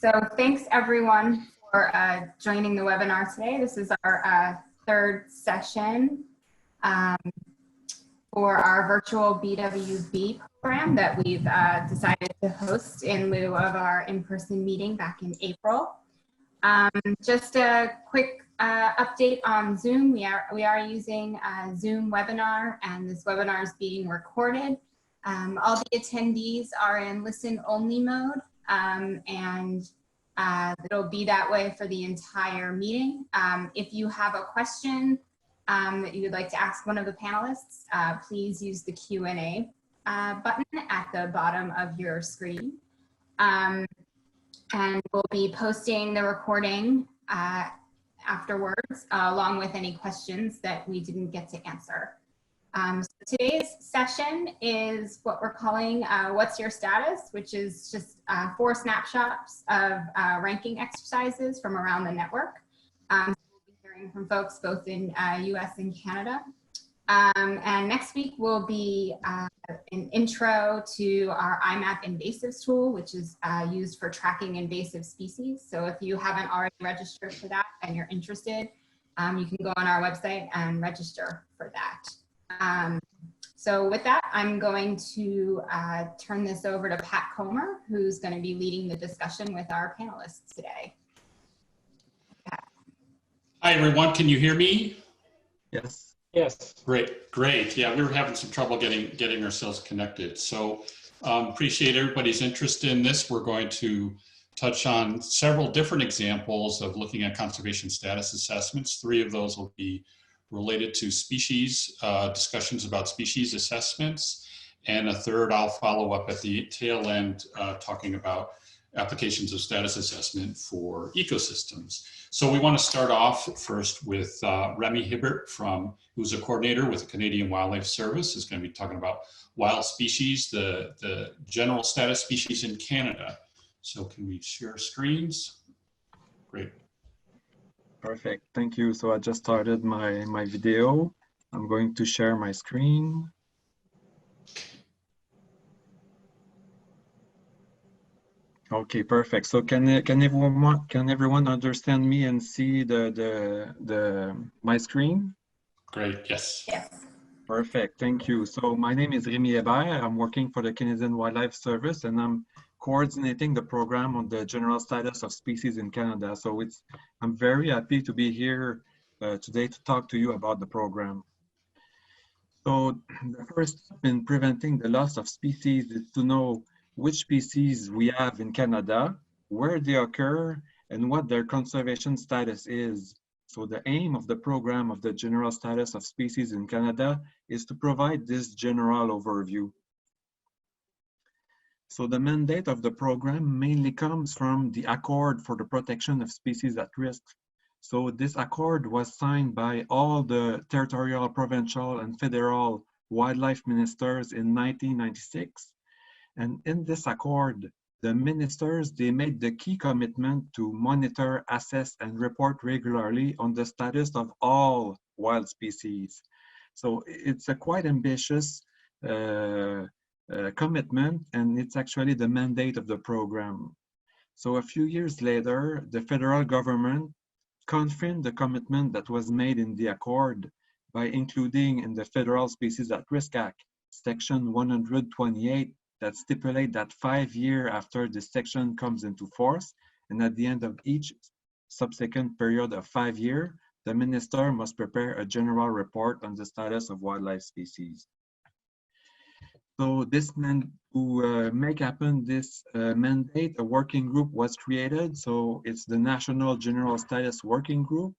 So thanks everyone for joining the webinar today. This is our third session for our virtual BWB program that we've decided to host in lieu of our in-person meeting back in April. Just a quick update on Zoom. We are using Zoom webinar, and this webinar is being recorded. All the attendees are in listen-only mode, and it'll be that way for the entire meeting. If you have a question that you would like to ask one of the panelists, please use the Q&A button at the bottom of your screen. And we'll be posting the recording afterwards, along with any questions that we didn't get to answer. So today's session is what we're calling What's Your Status, which is just 4 snapshots of ranking exercises from around the network. We'll be hearing from folks both in US and Canada. And next week will be an intro to our IMAP invasives tool, which is used for tracking invasive species. So if you haven't already registered for that and you're interested, you can go on our website and register for that. So with that, I'm going to turn this over to Pat Comer, who's going to be leading the discussion with our panelists today. Pat. Hi, everyone. Can you hear me? Yes. Yes. Great. Yeah, we were having some trouble getting ourselves connected. So appreciate everybody's interest in this. We're going to touch on several different examples of looking at conservation status assessments. 3 of those will be related to species, discussions about species assessments, and a third I'll follow up at the tail end talking about applications of status assessment for ecosystems. So we want to start off first with Remi Hebert, who's a coordinator with the Canadian Wildlife Service, is going to be talking about wild species, the general status species in Canada. So can we share screens? Great. Perfect, thank you. So I just started my video. I'm going to share my screen. Okay, perfect. So can everyone understand me and see my screen? Great, yes. Yes. Perfect, thank you. So my name is Remi Hebert. I'm working for the Canadian Wildlife Service, and I'm coordinating the program on the general status of species in Canada. So I'm very happy to be here today to talk to you about the program. So the first step in preventing the loss of species is to know which species we have in Canada, where they occur, and what their conservation status is. So the aim of the program of the general status of species in Canada is to provide this general overview. So the mandate of the program mainly comes from the Accord for the Protection of Species at Risk. So this accord was signed by all the territorial, provincial, and federal wildlife ministers in 1996. And in this accord, the ministers, they made the key commitment to monitor, assess, and report regularly on the status of all wild species. So it's a quite ambitious commitment, and it's actually the mandate of the program. So a few years later, the federal government confirmed the commitment that was made in the accord by including in the Federal Species at Risk Act, Section 128, that stipulate that 5 years after this section comes into force, and at the end of each subsequent period of 5 years, the minister must prepare a general report on the status of wildlife species. So to make happen this mandate, a working group was created. So it's the National General Status Working Group.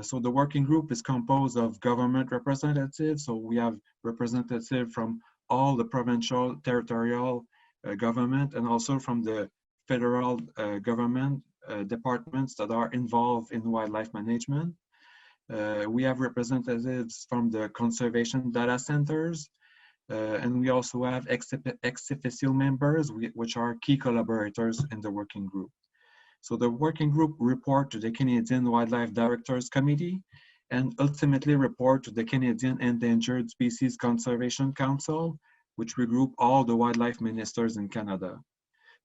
So the working group is composed of government representatives. So we have representatives from all the provincial, territorial government, and also from the federal government departments that are involved in wildlife management. We have representatives from the conservation data centers, and we also have ex officio members, which are key collaborators in the working group. So the working group report to the Canadian Wildlife Directors Committee, and ultimately report to the Canadian Endangered Species Conservation Council, which regroup all the wildlife ministers in Canada.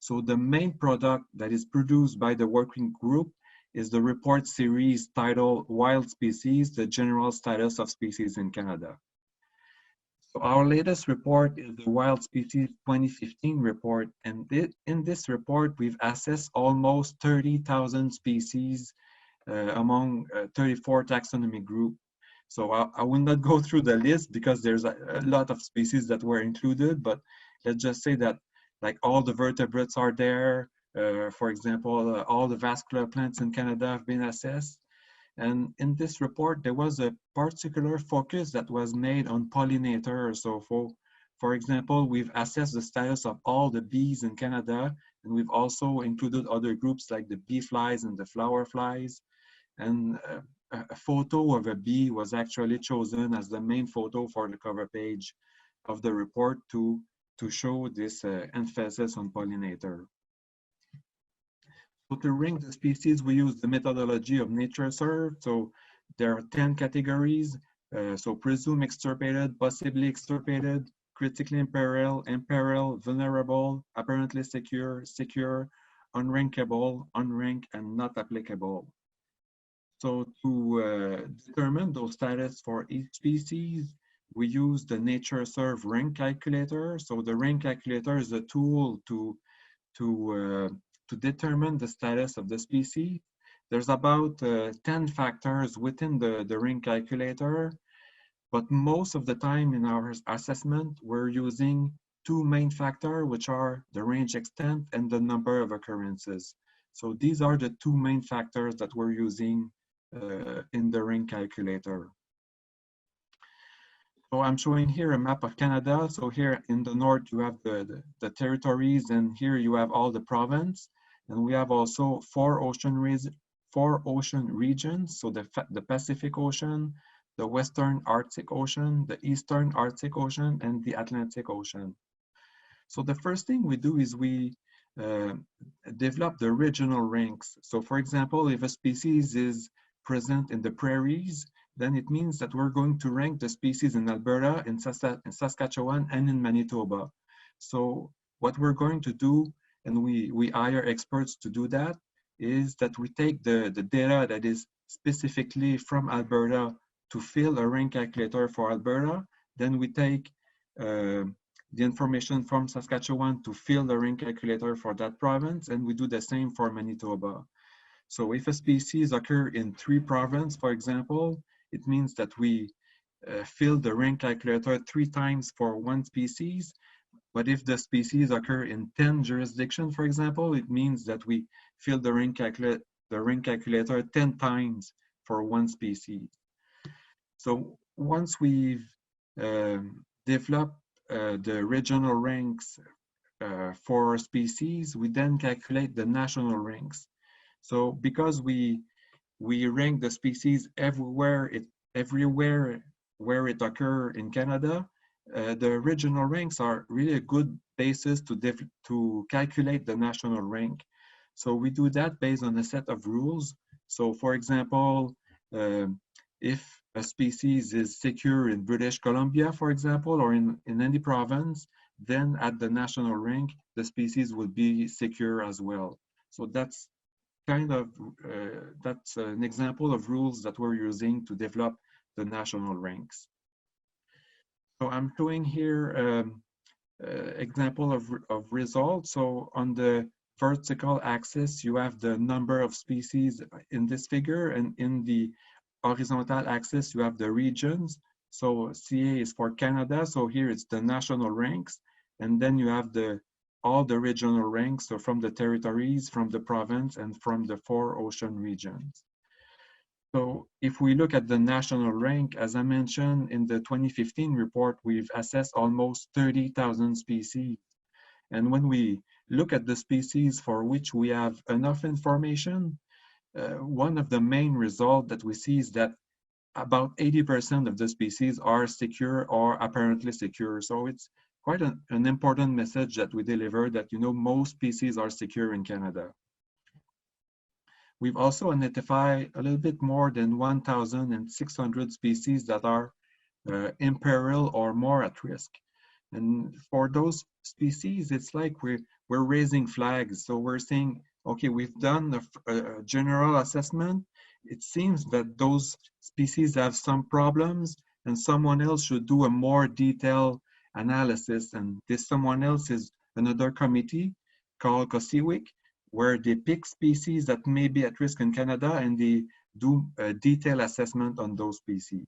So the main product that is produced by the working group is the report series titled Wild Species, the General Status of Species in Canada. So our latest report is the Wild Species 2015 report, and in this report, we've assessed almost 30,000 species among 34 taxonomy groups. So I will not go through the list because there's a lot of species that were included, but let's just say that like all the vertebrates are there. For example, all the vascular plants in Canada have been assessed. And in this report, there was a particular focus that was made on pollinators. So for example, we've assessed the status of all the bees in Canada, and we've also included other groups like the bee flies and the flower flies. And a photo of a bee was actually chosen as the main photo for the cover page of the report to show this emphasis on pollinator. So to rank the species, we use the methodology of NatureServe. So there are 10 categories. So presumed extirpated, possibly extirpated, critically imperiled, vulnerable, apparently secure, secure, unrankable, unranked, and not applicable. So to determine those status for each species, we use the NatureServe rank calculator. So the rank calculator is a tool to determine the status of the species. There's about 10 factors within the rank calculator, but most of the time in our assessment, we're using two main factors, which are the range extent and the number of occurrences. So these are the two main factors that we're using in the rank calculator. So I'm showing here a map of Canada. So here in the north, you have the territories, and here you have all the province. And we have also four ocean regions. So the Pacific Ocean, the Western Arctic Ocean, the Eastern Arctic Ocean, and the Atlantic Ocean. So the first thing we do is we develop the regional ranks. So for example, if a species is present in the prairies, then it means that we're going to rank the species in Alberta, in Saskatchewan, and in Manitoba. So what we're going to do, and we hire experts to do that, is that we take the data that is specifically from Alberta to fill a rank calculator for Alberta. Then we take the information from Saskatchewan to fill the rank calculator for that province, and we do the same for Manitoba. So if a species occurs in 3 provinces, for example, it means that we fill the rank calculator 3 times for one species. But if the species occur in 10 jurisdictions, for example, it means that we fill the rank calculator 10 times for one species. So once we've developed the regional ranks for species, we then calculate the national ranks. So because we rank the species everywhere where it occurs in Canada, the regional ranks are really a good basis to calculate the national rank. So we do that based on a set of rules. So for example, if a species is secure in British Columbia, for example, or in any province, then at the national rank, the species will be secure as well. So that's kind of, that's an example of rules that we're using to develop the national ranks. So I'm showing here example of results. So on the vertical axis, you have the number of species in this figure, and in the horizontal axis, you have the regions. So CA is for Canada. So here it's the national ranks, and then you have all the regional ranks, so from the territories, from the province, and from the 4 ocean regions. So if we look at the national rank, as I mentioned in the 2015 report, we've assessed almost 30,000 species. And when we look at the species for which we have enough information, one of the main results that we see is that about 80% of the species are secure or apparently secure. So it's quite an important message that we deliver, that most species are secure in Canada. We've also identified a little bit more than 1,600 species that are imperiled or more at risk. And for those species, it's like we're raising flags. So we're saying, okay, we've done a general assessment. It seems that those species have some problems, and someone else should do a more detailed analysis. And this someone else is another committee called COSIWIC, where they pick species that may be at risk in Canada, and they do a detailed assessment on those species.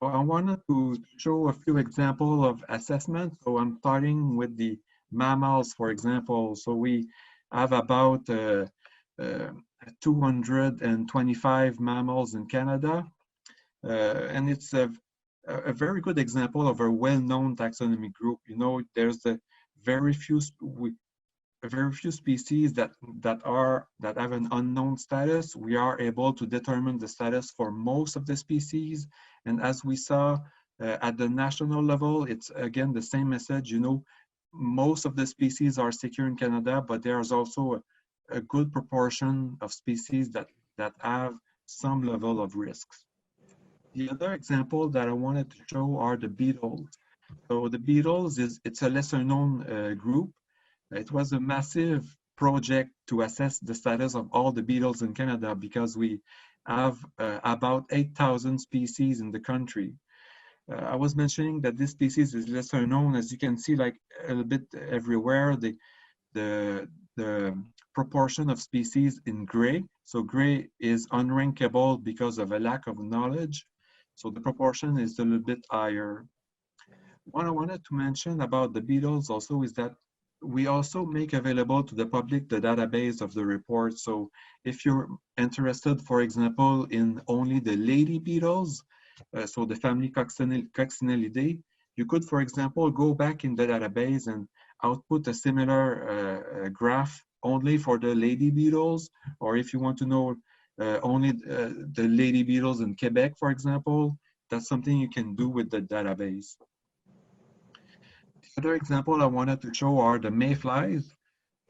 So I wanted to show a few examples of assessment. So I'm starting with the mammals, for example. So we have about 225 mammals in Canada. And it's a very good example of a well-known taxonomy group. You know, there's very few species that have an unknown status. We are able to determine the status for most of the species, and as we saw at the national level, it's again the same message. You know, most of the species are secure in Canada, but there's also a good proportion of species that have some level of risks. The other example that I wanted to show are the beetles. So the beetles it's a lesser known group. It was a massive project to assess the status of all the beetles in Canada because we have about 8,000 species in the country. I was mentioning that this species is lesser known, as you can see, like a little bit everywhere. The proportion of species in gray. So gray is unrankable because of a lack of knowledge. So the proportion is a little bit higher. What I wanted to mention about the beetles also is that we also make available to the public the database of the report. So if you're interested, for example, in only the lady beetles, so the family Coccinellidae, you could, for example, go back in the database and output a similar graph only for the lady beetles, or if you want to know only the lady beetles in Quebec, for example, that's something you can do with the database. The other example I wanted to show are the mayflies.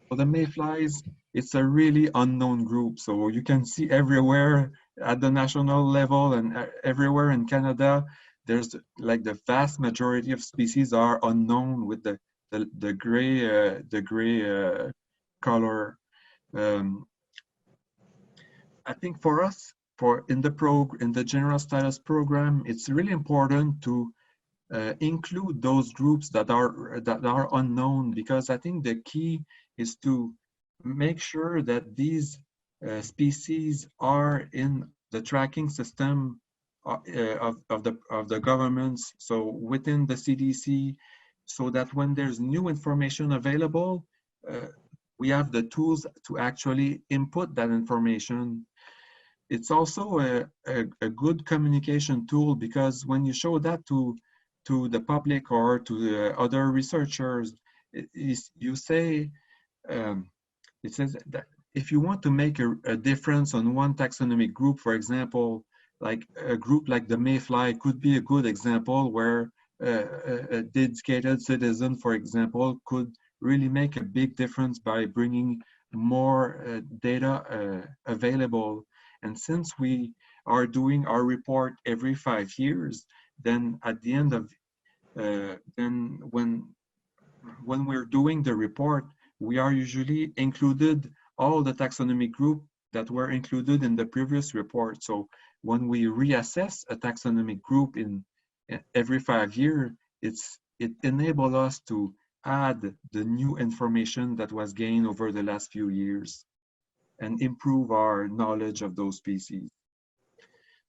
So the mayflies, it's a really unknown group. So you can see everywhere at the national level and everywhere in Canada, there's like the vast majority of species are unknown with the gray color. I think for us, in the general status program, it's really important to include those groups that are unknown, because I think the key is to make sure that these species are in the tracking system of the governments, so within the CDC, so that when there's new information available, we have the tools to actually input that information. It's also a good communication tool, because when you show that to the public or to the other researchers, you say, it says that if you want to make a difference on one taxonomic group, for example, like a group like the mayfly could be a good example where a dedicated citizen, for example, could really make a big difference by bringing more data available. And since we are doing our report every 5 years, then at the end of then when we're doing the report, we are usually included all the taxonomic group that were included in the previous report. So when we reassess a taxonomic group in every 5 years, it enables us to add the new information that was gained over the last few years and improve our knowledge of those species.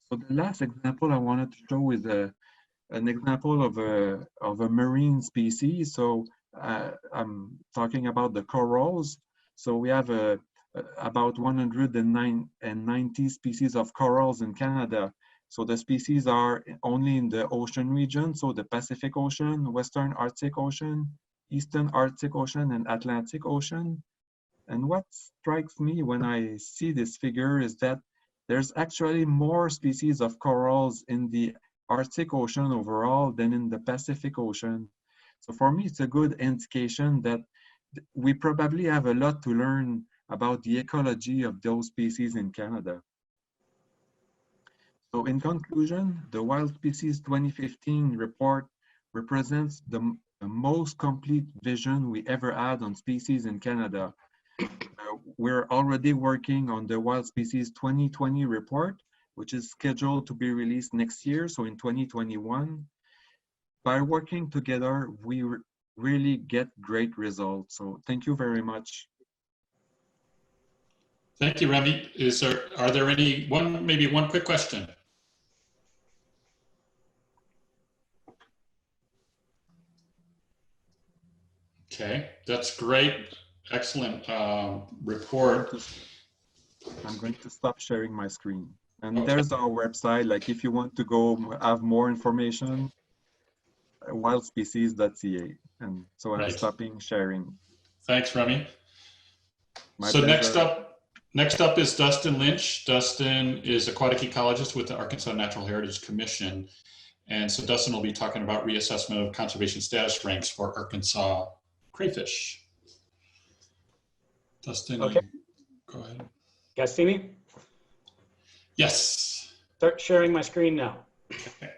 So the last example I wanted to show is an example of a marine species. So I'm talking about the corals. So we have about 190 species of corals in Canada. So the species are only in the ocean region, so the Pacific Ocean, Western Arctic Ocean, Eastern Arctic Ocean, and Atlantic Ocean. And what strikes me when I see this figure is that there's actually more species of corals in the Arctic Ocean overall than in the Pacific Ocean. So for me, it's a good indication that we probably have a lot to learn about the ecology of those species in Canada. So in conclusion, the Wild Species 2015 report represents the most complete vision we ever had on species in Canada. We're already working on the Wild Species 2020 report, which is scheduled to be released next year, so in 2021. By working together, we really get great results. So thank you very much. Thank you, Remi. Are there maybe one quick question? Okay, that's great. Excellent report. I'm going to stop sharing my screen. And Okay. there's our website. Like if you want to go have more information, wildspecies.ca. And so I'm stopping sharing. Thanks, Remi. My so pleasure. next up is Dustin Lynch. Dustin is aquatic ecologist with the Arkansas Natural Heritage Commission. And so Dustin will be talking about reassessment of conservation status ranks for Arkansas crayfish. Dustin, okay. Go ahead. You guys see me? Yes. Start sharing my screen now. Okay.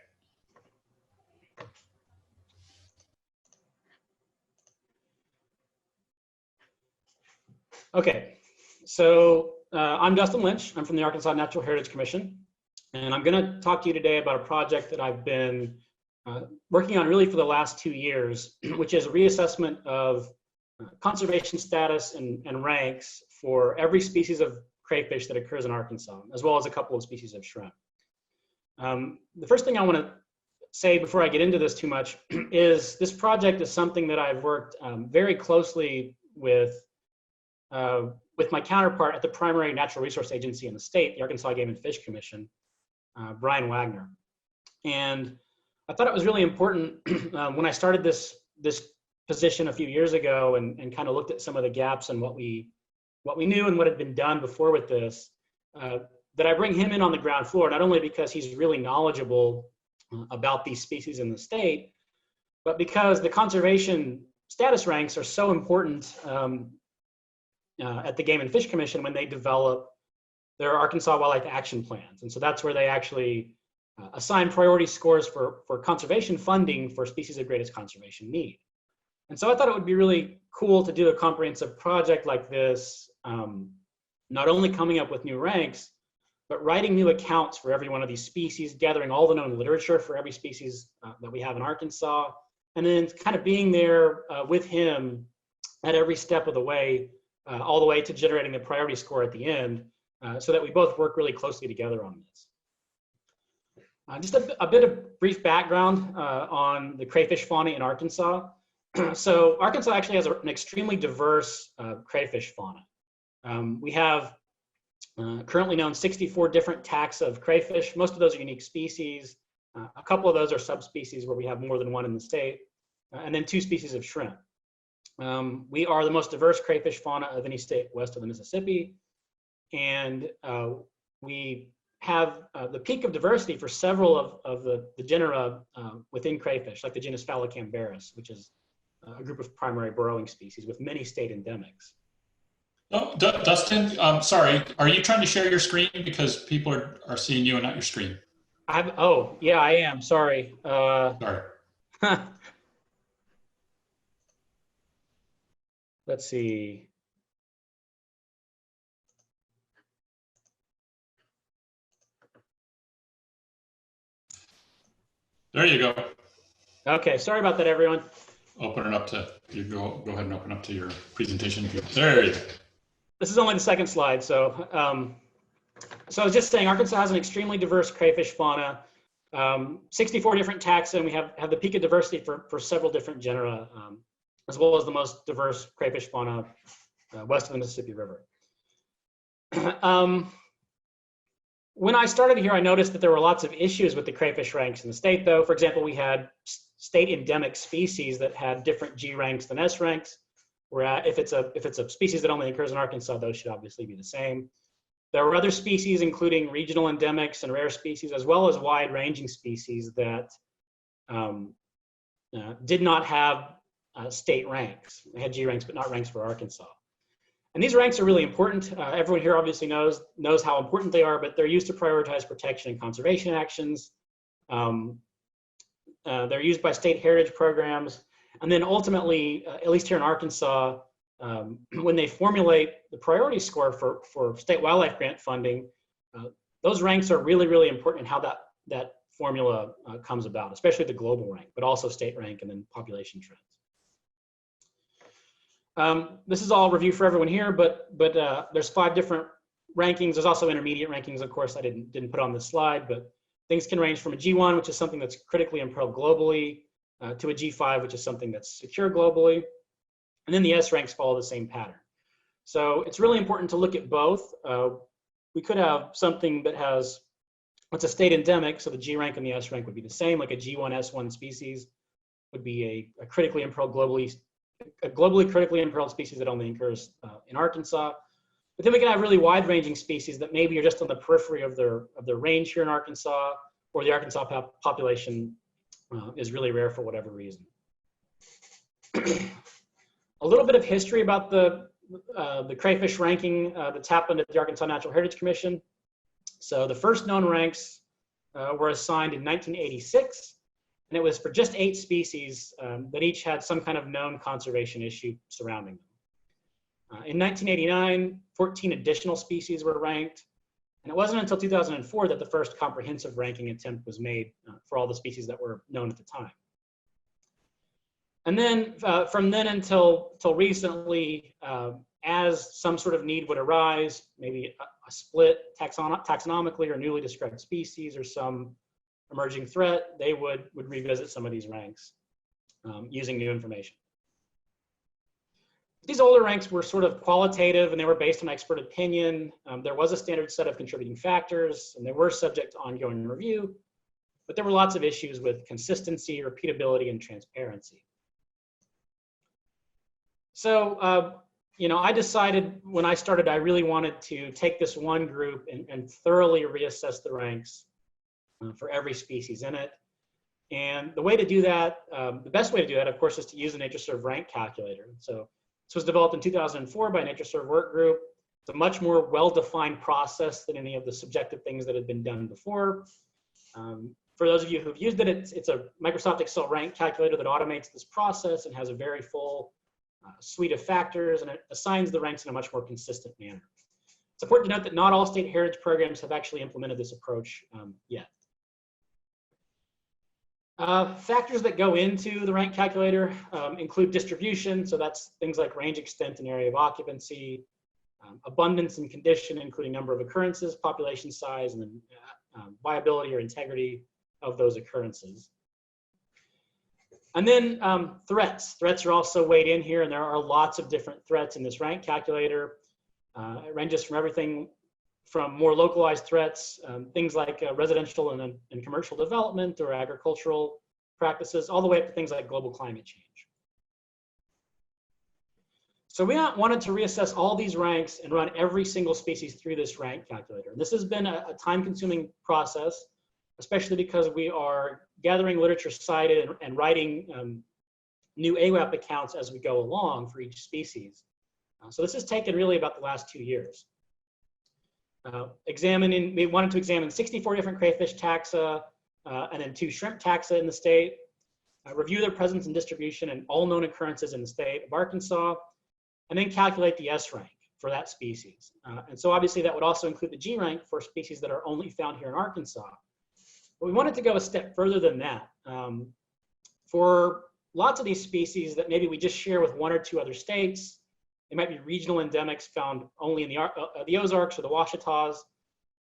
Okay, so I'm Dustin Lynch. I'm from the Arkansas Natural Heritage Commission, and I'm going to talk to you today about a project that I've been working on really for the last 2 years, which is a reassessment of conservation status and ranks for every species of crayfish that occurs in Arkansas, as well as a couple of species of shrimp. The first thing I want to say before I get into this too much is this project is something that I've worked very closely with my counterpart at the primary natural resource agency in the state, the Arkansas Game and Fish Commission, Brian Wagner. And I thought it was really important when I started this position a few years ago and kind of looked at some of the gaps in what we knew and what had been done before with this, that I bring him in on the ground floor, not only because he's really knowledgeable about these species in the state, but because the conservation status ranks are so important at the Game and Fish Commission when they develop their Arkansas Wildlife Action Plans. And so that's where they actually assign priority scores for conservation funding for species of greatest conservation need. And so I thought it would be really cool to do a comprehensive project like this, not only coming up with new ranks, but writing new accounts for every one of these species, gathering all the known literature for every species that we have in Arkansas, and then kind of being there with him at every step of the way, all the way to generating the priority score at the end, so that we both work really closely together on this. Just a bit of brief background on the crayfish fauna in Arkansas. So Arkansas actually has an extremely diverse crayfish fauna. We have currently known 64 different taxa of crayfish. Most of those are unique species. A couple of those are subspecies where we have more than one in the state, and then 2 species of shrimp. We are the most diverse crayfish fauna of any state west of the Mississippi, and we have the peak of diversity for several of the genera within crayfish, like the genus Phalocambarus, which is a group of primary burrowing species with many state endemics. Oh, Dustin, sorry, are you trying to share your screen? Because people are seeing you and not your screen. Oh, yeah, I am, sorry. Sorry. Let's see. There you go. Okay, sorry about that, everyone. Open it up to, you go ahead and open up to your presentation view. There you go. This is only the second slide, so so I was just saying Arkansas has an extremely diverse crayfish fauna, 64 different taxa, and we have the peak of diversity for several different genera, as well as the most diverse crayfish fauna west of the Mississippi River. When I started here, I noticed that there were lots of issues with the crayfish ranks in the state, though. For example, we had state endemic species that had different G ranks than S ranks. Where if it's a species that only occurs in Arkansas, those should obviously be the same. There were other species, including regional endemics and rare species, as well as wide-ranging species that did not have state ranks. They had G ranks, but not ranks for Arkansas. And these ranks are really important. Everyone here obviously knows how important they are, but they're used to prioritize protection and conservation actions. They're used by state heritage programs. And then ultimately, at least here in Arkansas, when they formulate the priority score for state wildlife grant funding, those ranks are really, really important in how that formula comes about, especially the global rank, but also state rank and then population trends. This is all review for everyone here, but there's 5 different rankings. There's also intermediate rankings, of course, I didn't put on this slide, but things can range from a G1, which is something that's critically imperiled globally, to a G5, which is something that's secure globally. And then the S ranks follow the same pattern. So it's really important to look at both. We could have something that has, what's a state endemic, so the G rank and the S rank would be the same, like a G1 S1 species would be a critically imperiled globally, a globally critically imperiled species that only occurs in Arkansas. But then we can have really wide-ranging species that maybe are just on the periphery of their range here in Arkansas, or the Arkansas population is really rare for whatever reason. A little bit of history about the crayfish ranking that's happened at the Arkansas Natural Heritage Commission. So the first known ranks were assigned in 1986, and it was for just 8 species that each had some kind of known conservation issue surrounding them. In 1989, 14 additional species were ranked, and it wasn't until 2004 that the first comprehensive ranking attempt was made for all the species that were known at the time. And then from then until recently, as some sort of need would arise, maybe a split taxonomically or newly described species or some emerging threat, they would revisit some of these ranks using new information. These older ranks were sort of qualitative and they were based on expert opinion. There was a standard set of contributing factors and they were subject to ongoing review, but there were lots of issues with consistency, repeatability, and transparency. So, you know, I decided when I started, I really wanted to take this one group and thoroughly reassess the ranks for every species in it. And the way to do that, the best way to do that, of course, is to use the NatureServe rank calculator. So this was developed in 2004 by a NatureServe work group. It's a much more well-defined process than any of the subjective things that had been done before. For those of you who've used it, it's a Microsoft Excel rank calculator that automates this process and has a very full suite of factors, and it assigns the ranks in a much more consistent manner. It's important to note that not all state heritage programs have actually implemented this approach yet. Factors that go into the rank calculator include distribution, so that's things like range extent and area of occupancy, abundance and condition, including number of occurrences, population size, and then viability or integrity of those occurrences. And then threats. Threats are also weighed in here, and there are lots of different threats in this rank calculator. It ranges from everything from more localized threats, things like residential and commercial development or agricultural practices, all the way up to things like global climate change. So we wanted to reassess all these ranks and run every single species through this rank calculator. This has been a time-consuming process, especially because we are gathering literature cited and writing new AWAP accounts as we go along for each species. So this has taken really about the last 2 years. We wanted to examine 64 different crayfish taxa and then 2 shrimp taxa in the state, review their presence and distribution and all known occurrences in the state of Arkansas, and then calculate the S rank for that species. And so obviously that would also include the G rank for species that are only found here in Arkansas. But we wanted to go a step further than that. For lots of these species that maybe we just share with 1 or 2 other states, they might be regional endemics found only in the Ozarks or the Ouachitas.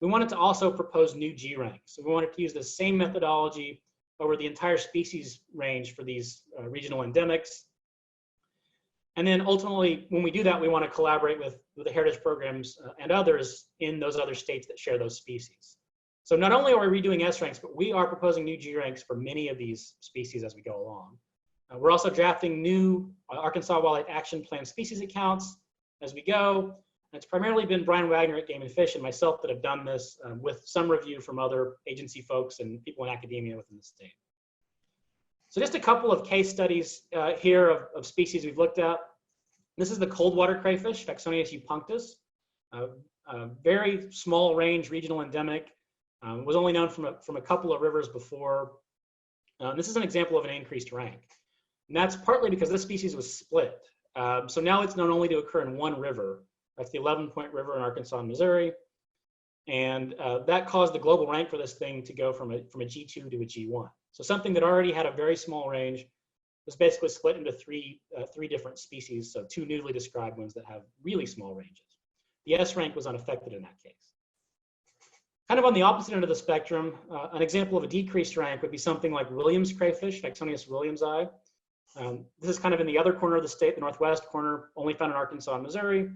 We wanted to also propose new G ranks. So we wanted to use the same methodology over the entire species range for these regional endemics. And then ultimately, when we do that, we want to collaborate with the heritage programs and others in those other states that share those species. So not only are we redoing S ranks, but we are proposing new G ranks for many of these species as we go along. We're also drafting new Arkansas Wildlife Action Plan species accounts as we go. And it's primarily been Brian Wagner at Game and Fish and myself that have done this with some review from other agency folks and people in academia within the state. So just a couple of case studies here of species we've looked at. This is the cold water crayfish, Vaxonius eupunctus, a very small range regional endemic, was only known from a couple of rivers before. This is an example of an increased rank. And that's partly because this species was split. So now it's known only to occur in one river. That's the 11-point river in Arkansas and Missouri. And that caused the global rank for this thing to go from a G2 to a G1. So something that already had a very small range was basically split into three different species, so 2 newly described ones that have really small ranges. The S rank was unaffected in that case. Kind of on the opposite end of the spectrum, an example of a decreased rank would be something like Williams crayfish, Vexonius williamsi. This is kind of in the other corner of the state, the northwest corner, only found in Arkansas and Missouri.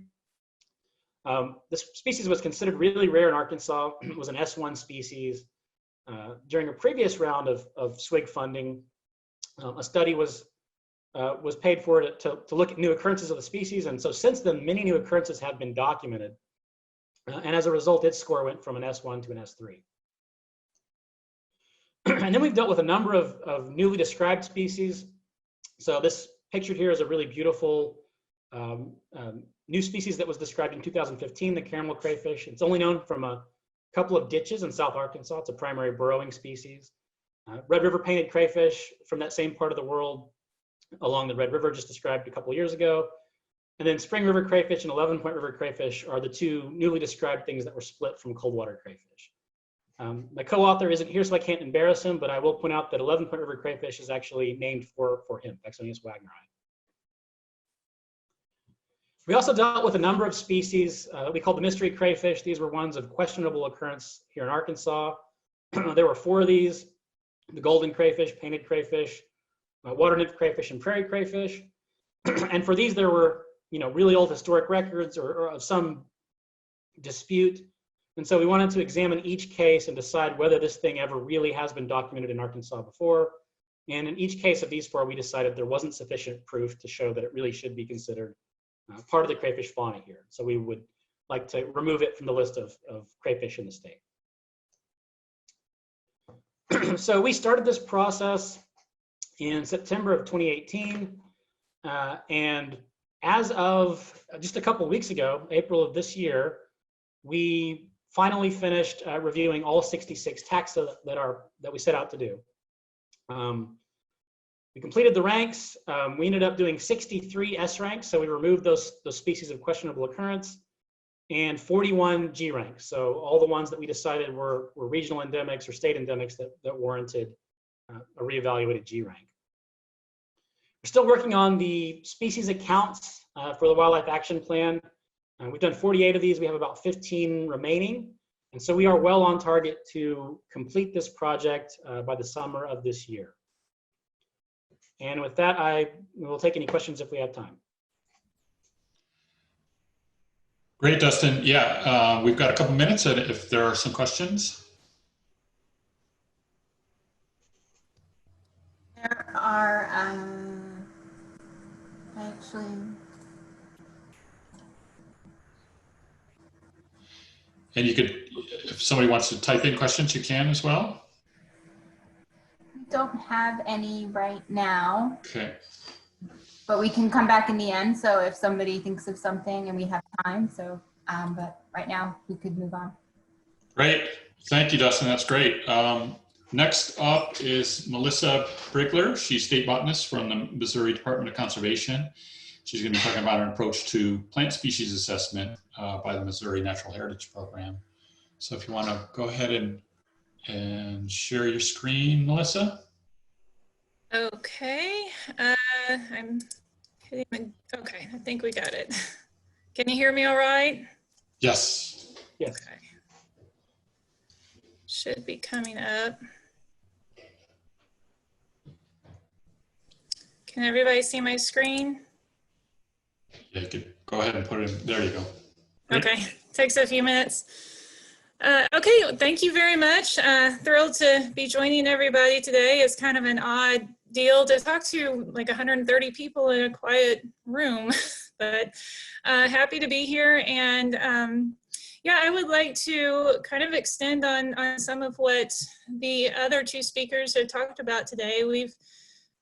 This species was considered really rare in Arkansas. It was an S1 species. During a previous round of SWIG funding, a study was paid for it to look at new occurrences of the species. And so since then, many new occurrences have been documented. And as a result, its score went from an S1 to an S3. And then we've dealt with a number of newly described species. So this pictured here is a really beautiful new species that was described in 2015, the caramel crayfish. It's only known from a couple of ditches in South Arkansas. It's a primary burrowing species. Red River painted crayfish from that same part of the world along the Red River, just described a couple of years ago. And then Spring River crayfish and 11-point river crayfish are the 2 newly described things that were split from cold water crayfish. My co-author isn't here, so I can't embarrass him, but I will point out that 11-point river crayfish is actually named for him, Vexonius wagneri. We also dealt with a number of species we call the mystery crayfish. These were ones of questionable occurrence here in Arkansas. There were 4 of these: the golden crayfish, painted crayfish, water nymph crayfish, and prairie crayfish. And for these, there were really old historic records or of some dispute. And so we wanted to examine each case and decide whether this thing ever really has been documented in Arkansas before. And in each case of these 4, we decided there wasn't sufficient proof to show that it really should be considered part of the crayfish fauna here. So we would like to remove it from the list of crayfish in the state. So we started this process in September of 2018. And as of just a couple of weeks ago, April of this year, we finally finished reviewing all 66 taxa that we set out to do. We completed the ranks. We ended up doing 63 S ranks, so we removed those species of questionable occurrence, and 41 G ranks. So all the ones that we decided were regional endemics or state endemics that warranted a reevaluated G rank. We're still working on the species accounts for the Wildlife Action Plan. We've done 48 of these. We have about 15 remaining. And so we are well on target to complete this project by the summer of this year. And with that, I will take any questions if we have time. Great, Dustin. Yeah, we've got a couple minutes if there are some questions. There are actually. And you could, if somebody wants to type in questions, you can as well. We don't have any right now. Okay. But we can come back in the end. So if somebody thinks of something and we have time, so, but right now we could move on. Great. Thank you, Dustin. That's great. Next up is Malissa Briggler. She's state botanist from the Missouri Department of Conservation. She's going to be talking about an approach to plant species assessment by the Missouri Natural Heritage Program. So if you want to go ahead and share your screen, Melissa. Okay, I'm hitting the, okay, I think we got it. Can you hear me all right? Yes. Yes. Okay. Should be coming up. Can everybody see my screen? Yeah, you could go ahead and put it in. There you go. Great. Okay, takes a few minutes. Okay, thank you very much. Thrilled to be joining everybody today. It's kind of an odd deal to talk to like 130 people in a quiet room, but happy to be here. And yeah, I would like to kind of extend on some of what the other 2 speakers have talked about today. We've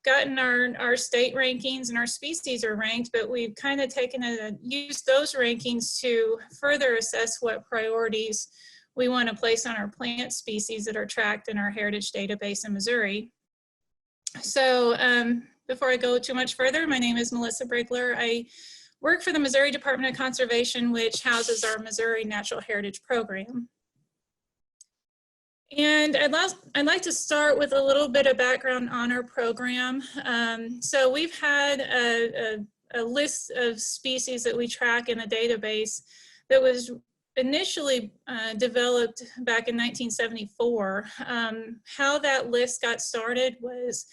gotten our state rankings and our species are ranked, but we've kind of taken used those rankings to further assess what priorities we want to place on our plant species that are tracked in our heritage database in Missouri. So before I go too much further, my name is Malissa Briggler. I work for the Missouri Department of Conservation, which houses our Missouri Natural Heritage Program. And I'd like to start with a little bit of background on our program. So we've had a list of species that we track in a database that was initially developed back in 1974. How that list got started was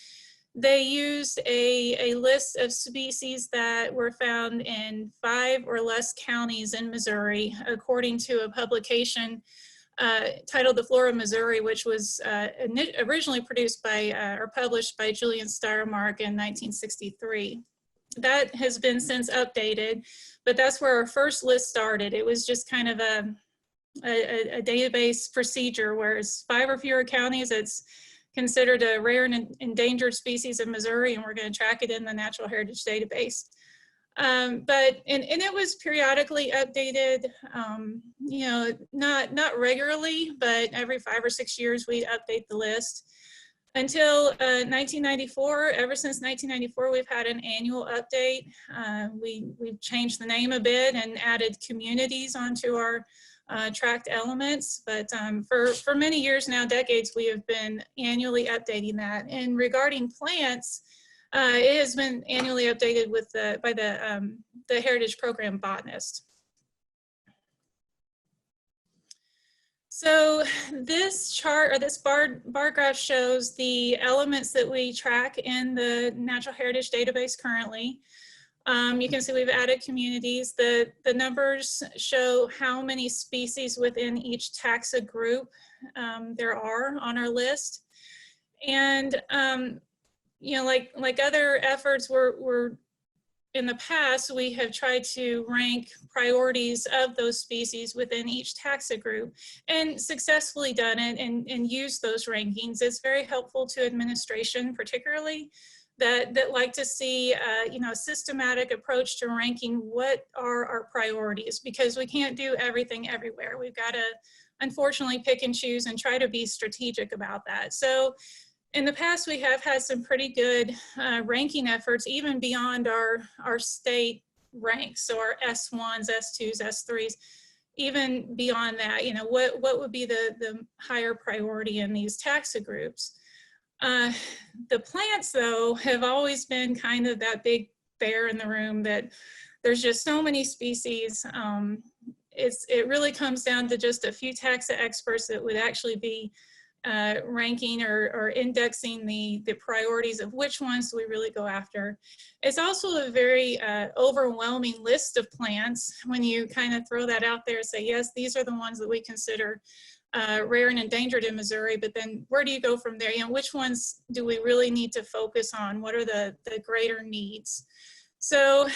they used a list of species that were found in 5 or less counties in Missouri, according to a publication titled The Flora of Missouri, which was originally produced by or published by Julian Styromark in 1963. That has been since updated, but that's where our first list started. It was just kind of a database procedure, whereas 5 or fewer counties, it's considered a rare and endangered species of Missouri, and we're going to track it in the Natural Heritage Database. And it was periodically updated, you know, not regularly, but every 5 or 6 years we'd update the list. Until 1994, ever since 1994, we've had an annual update. We've changed the name a bit and added communities onto our tracked elements, but for many years now, decades, we have been annually updating that. And regarding plants, it has been annually updated with by the Heritage Program Botanist. So this chart, or this bar graph, shows the elements that we track in the Natural Heritage Database currently. You can see we've added communities. The numbers show how many species within each taxa group there are on our list. And you know, like other efforts we're in the past, we have tried to rank priorities of those species within each taxa group and successfully done it and used those rankings. It's very helpful to administration, particularly that like to see you know, a systematic approach to ranking what are our priorities, because we can't do everything everywhere. We've got to unfortunately pick and choose and try to be strategic about that. So in the past, we have had some pretty good ranking efforts, even beyond our state ranks, so our S1s, S2s, S3s, even beyond that, you know, what would be the higher priority in these taxa groups. The plants, though, have always been kind of that big bear in the room, that there's just so many species. It really comes down to just a few taxa experts that would actually be ranking or indexing the priorities of which ones do we really go after. It's also a very overwhelming list of plants when you kind of throw that out there and say, yes, these are the ones that we consider rare and endangered in Missouri, but then where do you go from there? You know, which ones do we really need to focus on? What are the greater needs? So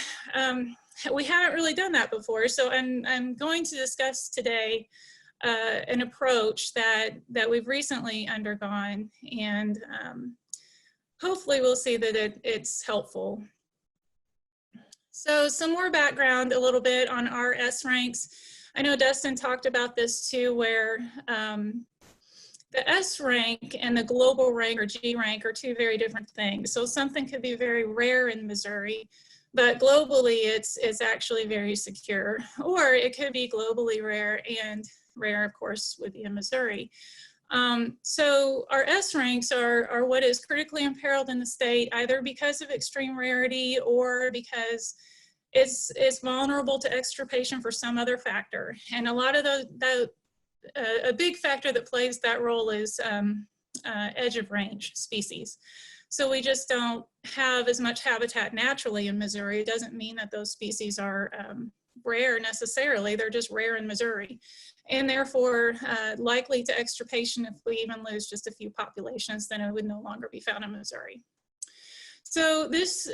we haven't really done that before. So I'm going to discuss today an approach that we've recently undergone, and hopefully we'll see that it's helpful. So some more background a little bit on our S ranks. I know Dustin talked about this too, where the S rank and the global rank or G rank are two very different things. So something could be very rare in Missouri, but globally it's actually very secure, or it could be globally rare and rare, of course, would be in Missouri. So our S ranks are what is critically imperiled in the state, either because of extreme rarity or because it's vulnerable to extirpation for some other factor. And a lot of a big factor that plays that role is edge of range species. So we just don't have as much habitat naturally in Missouri. It doesn't mean that those species are rare necessarily, they're just rare in Missouri, and therefore likely to extirpation. If we even lose just a few populations, then it would no longer be found in Missouri. So this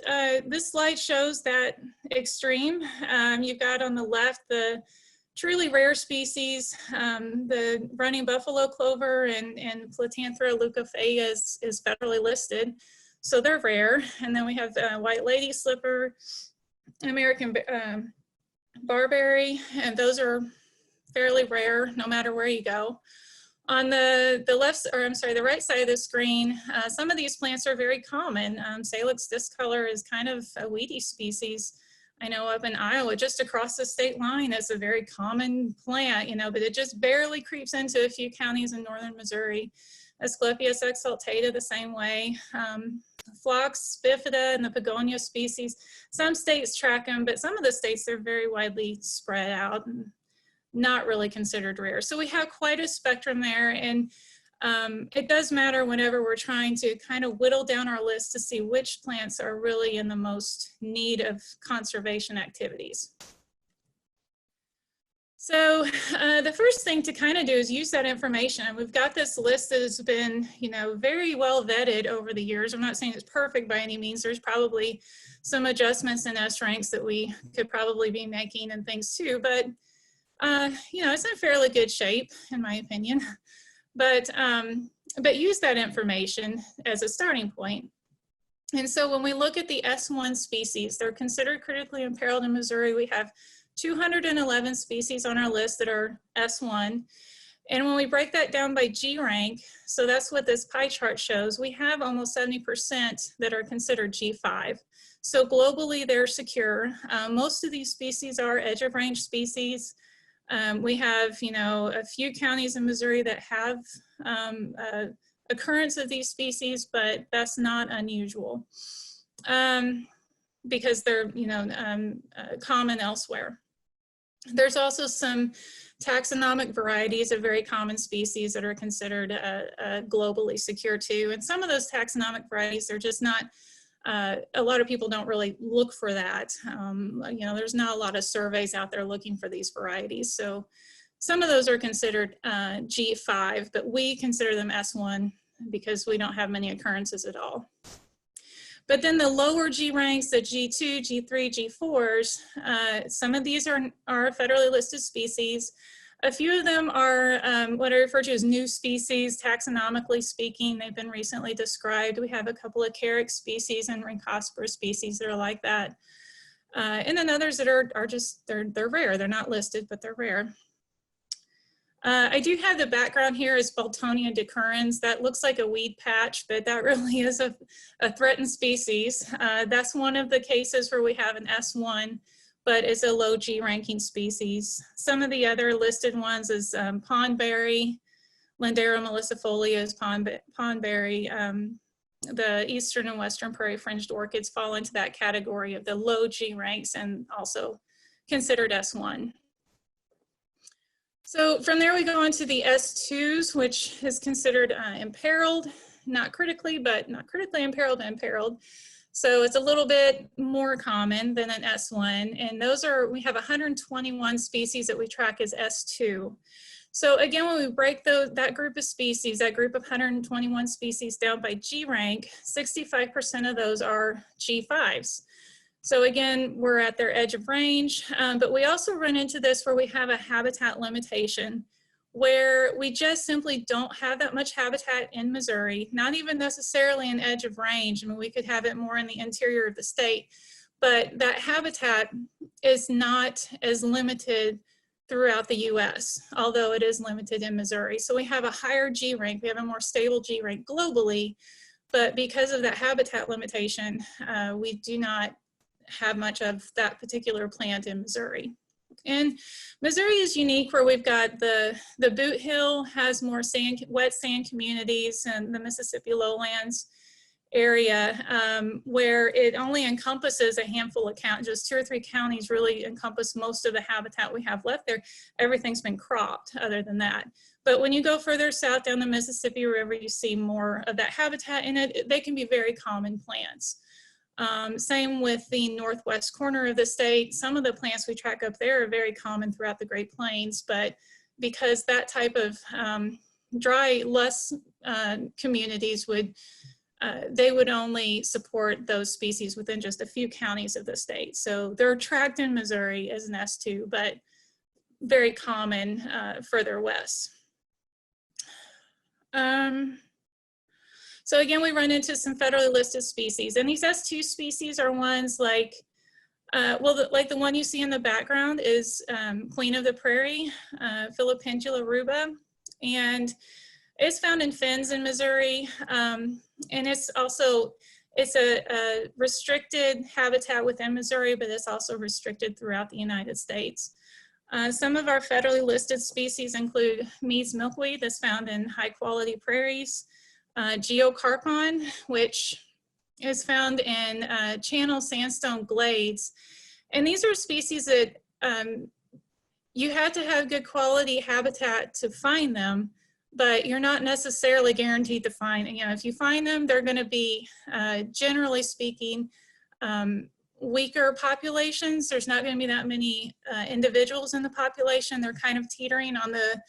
slide shows that extreme. You've got on the left the truly rare species, the running buffalo clover and Platanthera leucophaea is federally listed, so they're rare. And then we have white lady slipper, American barberry, and those are fairly rare no matter where you go. On the left, or I'm sorry, the right side of the screen, some of these plants are very common. Salix discolor is kind of a weedy species. I know up in Iowa, just across the state line, it's a very common plant, you know, but it just barely creeps into a few counties in northern Missouri. Asclepias exaltata the same way. Phlox bifida and the Pogonia species, some states track them, but some of the states, they're very widely spread out and not really considered rare. So we have quite a spectrum there, and it does matter whenever we're trying to kind of whittle down our list to see which plants are really in the most need of conservation activities. So the first thing to kind of do is use that information. We've got this list that has been, you know, very well vetted over the years. I'm not saying it's perfect by any means. There's probably some adjustments in S ranks that we could probably be making and things too, but you know, it's in fairly good shape, in my opinion. But use that information as a starting point. And so when we look at the S1 species, they're considered critically imperiled in Missouri. We have 211 species on our list that are S1. And when we break that down by G rank, so that's what this pie chart shows, we have almost 70% that are considered G5. So globally, they're secure. Most of these species are edge of range species. We have, you know, a few counties in Missouri that have occurrence of these species, but that's not unusual because they're, you know, common elsewhere. There's also some taxonomic varieties of very common species that are considered globally secure too. And some of those taxonomic varieties are just not, a lot of people don't really look for that. You know, there's not a lot of surveys out there looking for these varieties. So some of those are considered G5, but we consider them S1 because we don't have many occurrences at all. But then the lower G ranks, the G2, G3, G4s, some of these are federally listed species. A few of them are what I refer to as new species, taxonomically speaking. They've been recently described. We have a couple of Carex species and Rhynchospora species that are like that. And then others that are just, they're rare. They're not listed, but they're rare. I do have the background here is Baltonia decurrens. That looks like a weed patch, but that really is a threatened species. That's one of the cases where we have an S1, but it's a low G ranking species. Some of the other listed ones is pondberry, Lindera melicifolia is pondberry. The eastern and western prairie fringed orchids fall into that category of the low G ranks and also considered S1. So from there we go on to the S2s, which is considered imperiled, not critically imperiled, but imperiled. So it's a little bit more common than an S1. And those are, we have 121 species that we track as S2. So again, when we break that group of species, that group of 121 species down by G rank, 65% of those are G5s. So again, we're at their edge of range, but we also run into this where we have a habitat limitation, where we just simply don't have that much habitat in Missouri, not even necessarily an edge of range. I mean, we could have it more in the interior of the state, but that habitat is not as limited throughout the US, although it is limited in Missouri. So we have a higher G rank, we have a more stable G rank globally, but because of that habitat limitation, we do not have much of that particular plant in Missouri. And Missouri is unique where we've got the Boot Hill has more wet sand communities and the Mississippi lowlands area where it only encompasses a handful of counties, just 2 or 3 counties really encompass most of the habitat we have left there. Everything's been cropped other than that. But when you go further south down the Mississippi River, you see more of that habitat in it. They can be very common plants. Same with the northwest corner of the state. Some of the plants we track up there are very common throughout the Great Plains, but because that type of dry, less communities they would only support those species within just a few counties of the state. So they're tracked in Missouri as an S2, but very common further west. So again, we run into some federally listed species, and these S2 species are ones like, like the one you see in the background is Queen of the Prairie, Philipendula ruba. And it's found in fens in Missouri. And it's a restricted habitat within Missouri, but it's also restricted throughout the United States. Some of our federally listed species include Mead's milkweed that's found in high quality prairies, geocarpon, which is found in channel sandstone glades. And these are species that you have to have good quality habitat to find them, but you're not necessarily guaranteed to find, if you find them, they're gonna be, generally speaking, weaker populations. There's not gonna be that many individuals in the population. They're kind of teetering on the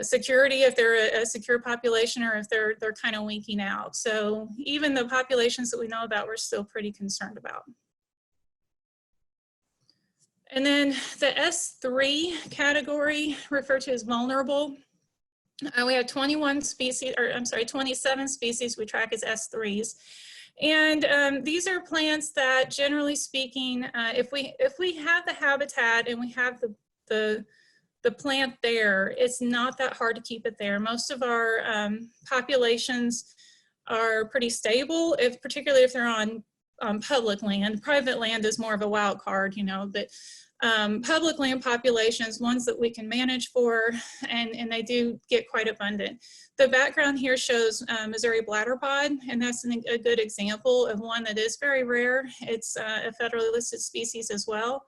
security, if they're a secure population, or if they're kind of winking out. So even the populations that we know about, we're still pretty concerned about. And then the S3 category, referred to as vulnerable, we have 27 species we track as S3s. And these are plants that, generally speaking, if we have the habitat and we have the plant there, it's not that hard to keep it there. Most of our populations are pretty stable, particularly if they're on public land. Private land is more of a wild card, but public land populations, ones that we can manage for, and they do get quite abundant. The background here shows Missouri bladderpod, and that's a good example of one that is very rare. It's a federally listed species as well.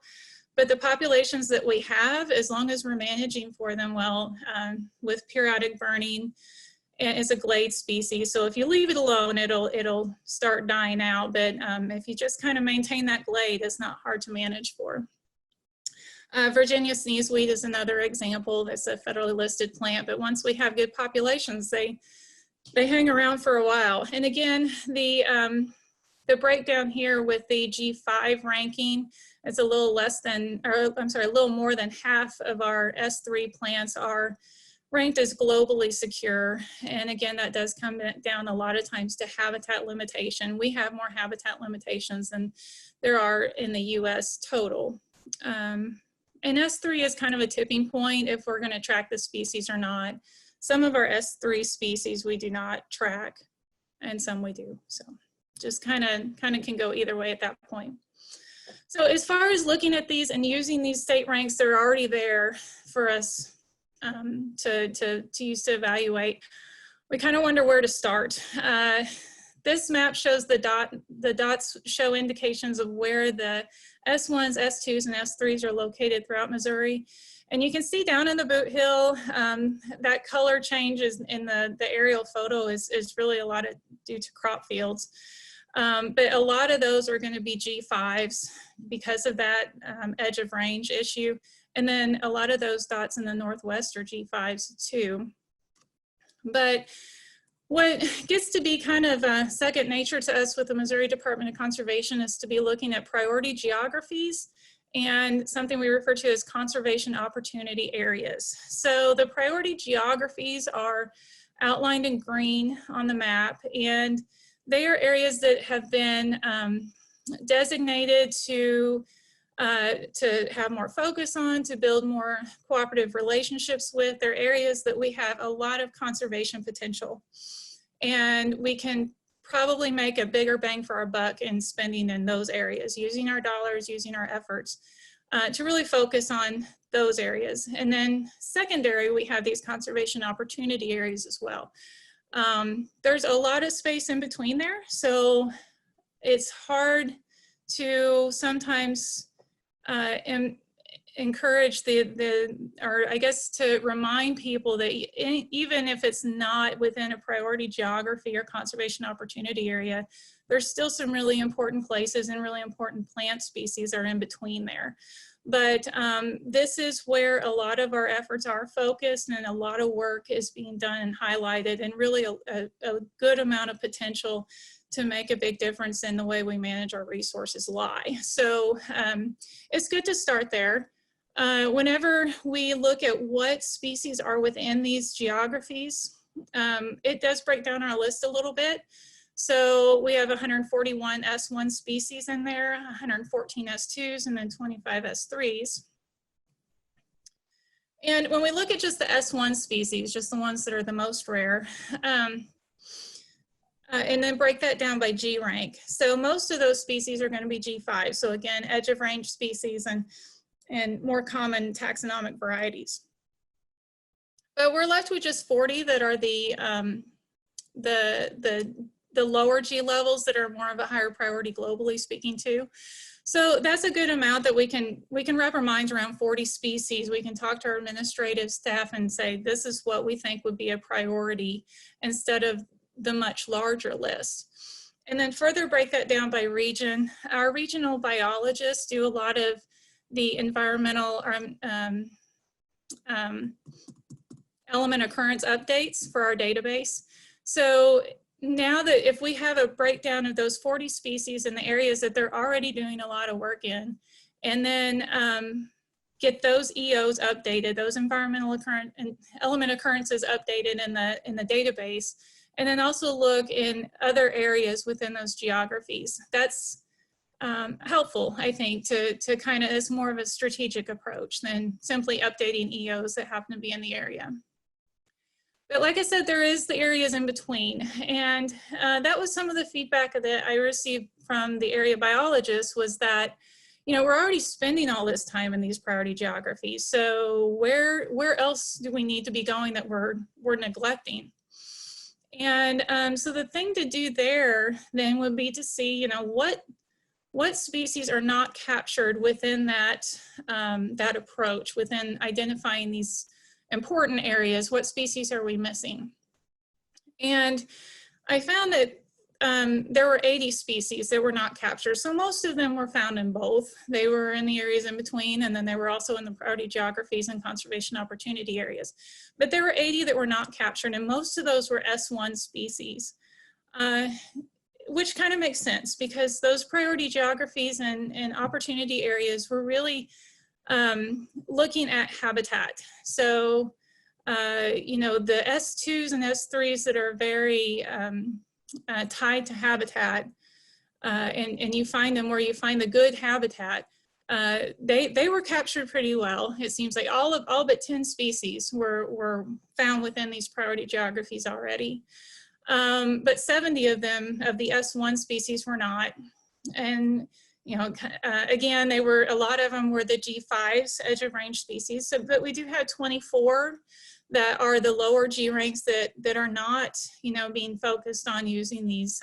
But the populations that we have, as long as we're managing for them well, with periodic burning, it's a glade species. So if you leave it alone, it'll start dying out. But if you just kind of maintain that glade, it's not hard to manage for. Virginia sneezeweed is another example. That's a federally listed plant, but once we have good populations, they hang around for a while. And again, the breakdown here with the G5 ranking, it's a little less than, or I'm sorry, a little more than half of our S3 plants are ranked as globally secure. And again, that does come down a lot of times to habitat limitation. We have more habitat limitations than there are in the US total. And S3 is kind of a tipping point if we're going to track the species or not. Some of our S3 species we do not track, and some we do. So just kind of can go either way at that point. So as far as looking at these and using these state ranks, they're already there for us to use to evaluate. We kind of wonder where to start. This map shows the dots show indications of where the S1s, S2s, and S3s are located throughout Missouri. And you can see down in the Boot Hill, that color change in the aerial photo is really a lot due to crop fields. But a lot of those are going to be G5s because of that edge of range issue. And then a lot of those dots in the Northwest are G5s too. But what gets to be kind of second nature to us with the Missouri Department of Conservation is to be looking at priority geographies and something we refer to as conservation opportunity areas. So the priority geographies are outlined in green on the map, and they are areas that have been designated to have more focus on, to build more cooperative relationships with. They're areas that we have a lot of conservation potential. And we can probably make a bigger bang for our buck in spending in those areas, using our dollars, using our efforts to really focus on those areas. And then secondary, we have these conservation opportunity areas as well. There's a lot of space in between there, so it's hard to sometimes encourage or I guess to remind people that even if it's not within a priority geography or conservation opportunity area, there's still some really important places and really important plant species are in between there. But this is where a lot of our efforts are focused, and a lot of work is being done and highlighted, and really a good amount of potential to make a big difference in the way we manage our resources lie. So it's good to start there. Whenever we look at what species are within these geographies, it does break down our list a little bit. So we have 141 S1 species in there, 114 S2s, and then 25 S3s. And when we look at just the S1 species, just the ones that are the most rare, and then break that down by G rank. So most of those species are going to be G5. So again, edge of range species and more common taxonomic varieties. But we're left with just 40 that are the lower G levels that are more of a higher priority globally speaking to. So that's a good amount that we can wrap our minds around 40 species. We can talk to our administrative staff and say, this is what we think would be a priority instead of the much larger list. And then further break that down by region. Our regional biologists do a lot of the environmental element occurrence updates for our database. So now that if we have a breakdown of those 40 species in the areas that they're already doing a lot of work in, and then get those EOs updated, those environmental element occurrences updated in the database, and then also look in other areas within those geographies. That's helpful, I think, to kind of, it's more of a strategic approach than simply updating EOs that happen to be in the area. But like I said, there is the areas in between. And that was some of the feedback that I received from the area biologists was that, you know, we're already spending all this time in these priority geographies. So where else do we need to be going that we're neglecting? And so the thing to do there then would be to see, you know, what species are not captured within that, that approach, within identifying these important areas, what species are we missing? And I found that there were 80 species that were not captured. So most of them were found in both. They were in the areas in between, and then they were also in the priority geographies and conservation opportunity areas. But there were 80 that were not captured, and most of those were S1 species, which kind of makes sense because those priority geographies and opportunity areas were really looking at habitat. So, you know, the S2s and S3s that are very tied to habitat, and you find them where you find the good habitat, they were captured pretty well. It seems like all but 10 species were found within these priority geographies already. But 70 of them, of the S1 species, were not. And you know, again, a lot of them were the G5s, edge of range species. So, but we do have 24 that are the lower G ranks that are not, you know, being focused on using these,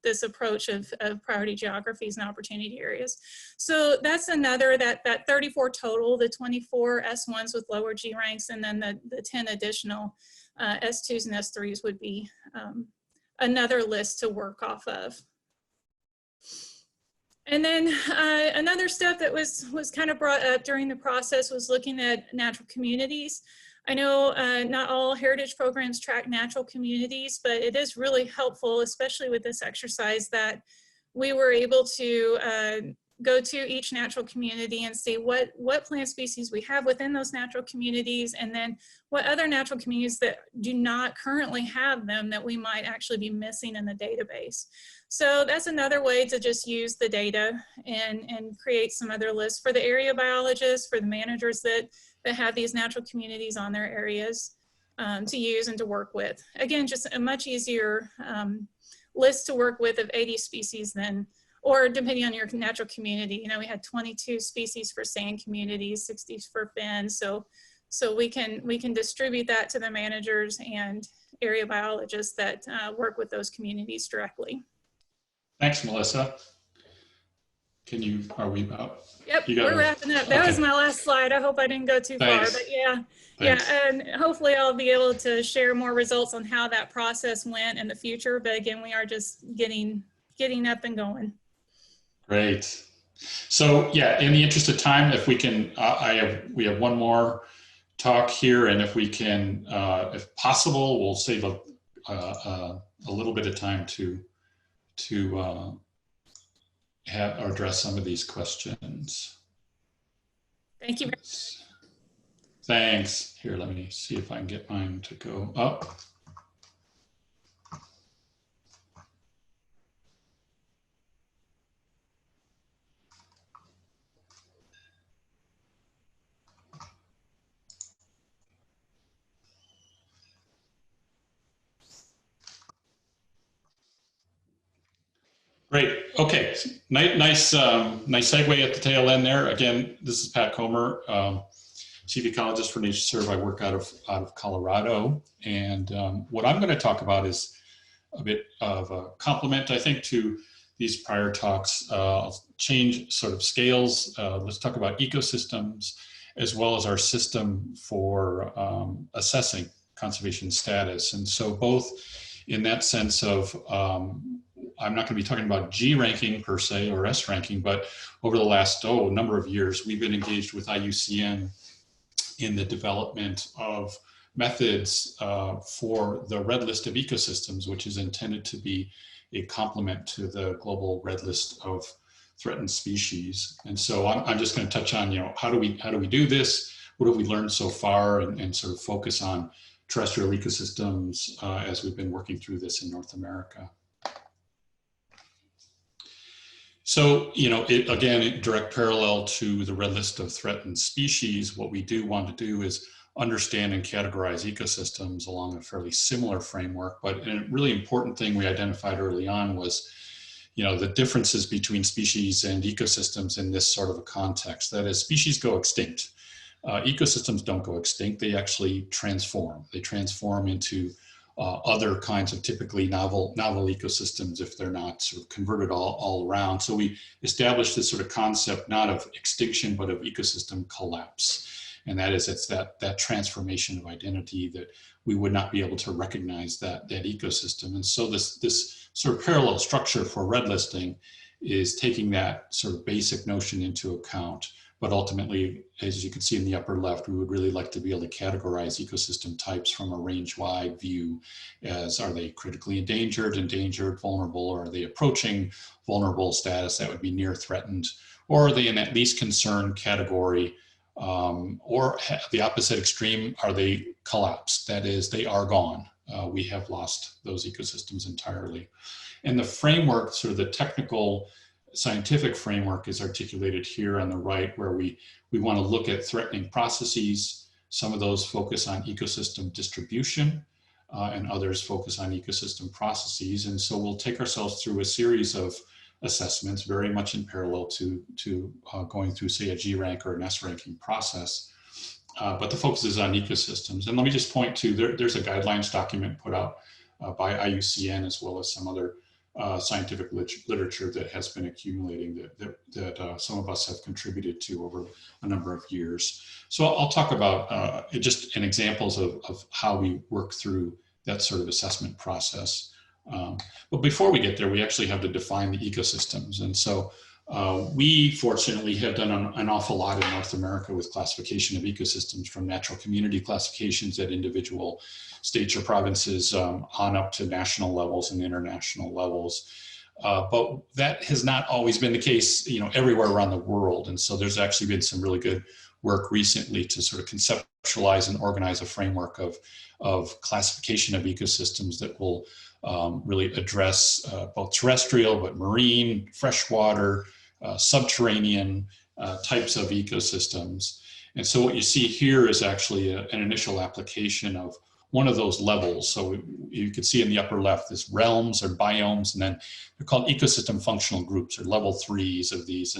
this approach of priority geographies and opportunity areas. So that's another, that 34 total, the 24 S1s with lower G ranks, and then the 10 additional S2s and S3s would be another list to work off of. And then another step that was kind of brought up during the process was looking at natural communities. I know not all heritage programs track natural communities, but it is really helpful, especially with this exercise, that we were able to go to each natural community and see what plant species we have within those natural communities, and then what other natural communities that do not currently have them that we might actually be missing in the database. So that's another way to just use the data and create some other lists for the area biologists, for the managers that have these natural communities on their areas to use and to work with. Again, just a much easier list to work with of 80 species than, or depending on your natural community. You know, we had 22 species for sand communities, 60 for fin. So we can distribute that to the managers and area biologists that work with those communities directly. Thanks, Melissa. Are we about? Yep, we're wrapping up. That was my last slide. I hope I didn't go too far, but yeah. Thanks. Yeah, and hopefully I'll be able to share more results on how that process went in the future. But again, we are just getting up and going. Great. So yeah, in the interest of time, if we can, we have one more talk here, and if we can, if possible, we'll save a little bit of time to address some of these questions. Thank you very much. Thanks. Here, let me see if I can get mine to go up. Great. Okay. Nice segue at the tail end there. Again, this is Pat Comer, Chief Ecologist for NatureServe. I work out of Colorado, and what I'm going to talk about is a bit of a complement, I think, to these prior talks. I'll change sort of scales. Let's talk about ecosystems as well as our system for assessing conservation status. And so both in that sense of, I'm not going to be talking about G ranking per se or S ranking, but over the last number of years, we've been engaged with IUCN in the development of methods for the Red List of ecosystems, which is intended to be a complement to the global Red List of threatened species. And so I'm just going to touch on, how do we do this? What have we learned so far, and sort of focus on terrestrial ecosystems as we've been working through this in North America. So, again, in direct parallel to the Red List of threatened species, what we do want to do is understand and categorize ecosystems along a fairly similar framework. But a really important thing we identified early on was, the differences between species and ecosystems in this sort of a context. That is, species go extinct. Ecosystems don't go extinct. They actually transform. They transform into other kinds of typically novel ecosystems if they're not sort of converted all around. So we established this sort of concept not of extinction, but of ecosystem collapse. And that is, it's that transformation of identity that we would not be able to recognize that ecosystem. And so this sort of parallel structure for red listing is taking that sort of basic notion into account. But ultimately, as you can see in the upper left, we would really like to be able to categorize ecosystem types from a range-wide view as, are they critically endangered, vulnerable, or are they approaching vulnerable status that would be near threatened, or are they in that least concern category, or the opposite extreme, are they collapsed? That is, they are gone. We have lost those ecosystems entirely. And the framework, sort of the technical scientific framework, is articulated here on the right, where we want to look at threatening processes. Some of those focus on ecosystem distribution, and others focus on ecosystem processes. And so we'll take ourselves through a series of assessments, very much in parallel to going through, say, a G rank or an S ranking process. But the focus is on ecosystems. And let me just point to, there's a guidelines document put out by IUCN, as well as some other scientific literature that has been accumulating that some of us have contributed to over a number of years. So I'll talk about just examples of how we work through that sort of assessment process. But before we get there, we actually have to define the ecosystems. And so we fortunately have done an awful lot in North America with classification of ecosystems, from natural community classifications at individual states or provinces on up to national levels and international levels. But that has not always been the case, everywhere around the world. And so there's actually been some really good work recently to sort of conceptualize and organize a framework of classification of ecosystems that will really address both terrestrial, but marine, freshwater, subterranean types of ecosystems. And so what you see here is actually an initial application of one of those levels. So you can see in the upper left, this realms or biomes, and then they're called ecosystem functional groups, or level 3s of these.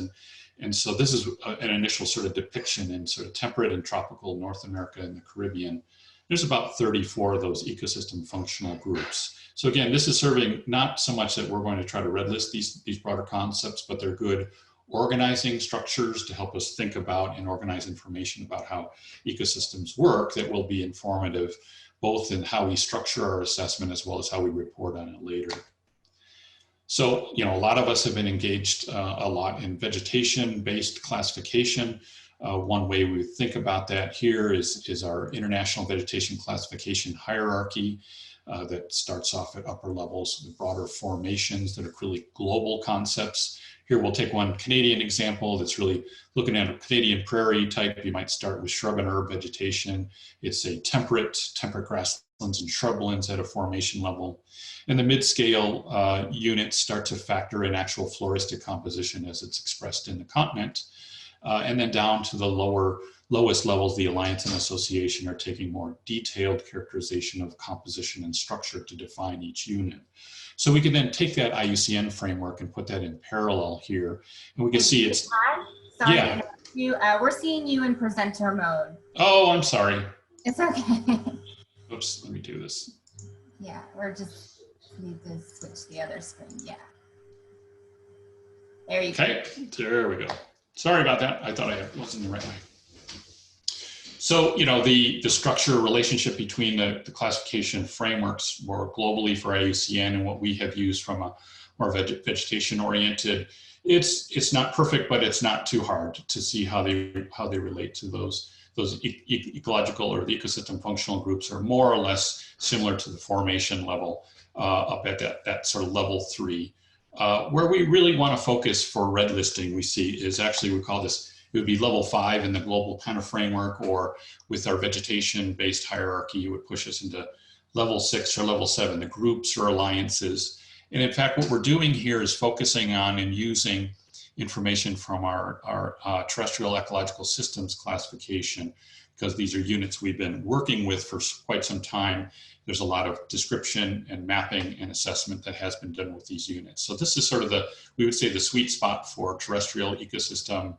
And so this is an initial sort of depiction in sort of temperate and tropical North America and the Caribbean. There's about 34 of those ecosystem functional groups. So again, this is serving not so much that we're going to try to red list these broader concepts, but they're good organizing structures to help us think about and organize information about how ecosystems work that will be informative, both in how we structure our assessment as well as how we report on it later. So, a lot of us have been engaged a lot in vegetation-based classification. One way we think about that here is our international vegetation classification hierarchy that starts off at upper levels with broader formations that are really global concepts. Here we'll take one Canadian example that's really looking at a Canadian prairie type. You might start with shrub and herb vegetation. It's a temperate grasslands and shrublands at a formation level. And the mid-scale units start to factor in actual floristic composition as it's expressed in the continent. And then down to the lower lowest levels, the Alliance and Association are taking more detailed characterization of composition and structure to define each unit. So we can then take that IUCN framework and put that in parallel here, and we can see it's. Hi, sorry Yeah. to interrupt you. We're seeing you in presenter mode. Oh, I'm sorry. It's okay. Oops, let me do this. Yeah, we're just need to switch the other screen. Yeah. There you go. Okay, there we go. Sorry about that. I thought I wasn't the right way. So, you know, the structure relationship between the classification frameworks more globally for IUCN and what we have used from a more vegetation oriented, it's not perfect, but it's not too hard to see how they relate to those ecological or the ecosystem functional groups are more or less similar to the formation level up at that sort of level 3. Where we really want to focus for red listing, we see is actually, we call this, it would be level 5 in the global kind of framework, or with our vegetation based hierarchy, it would push us into level 6 or level 7, the groups or alliances. And in fact, what we're doing here is focusing on and using information from our terrestrial ecological systems classification, because these are units we've been working with for quite some time. There's a lot of description and mapping and assessment that has been done with these units. So this is sort of we would say the sweet spot for terrestrial ecosystem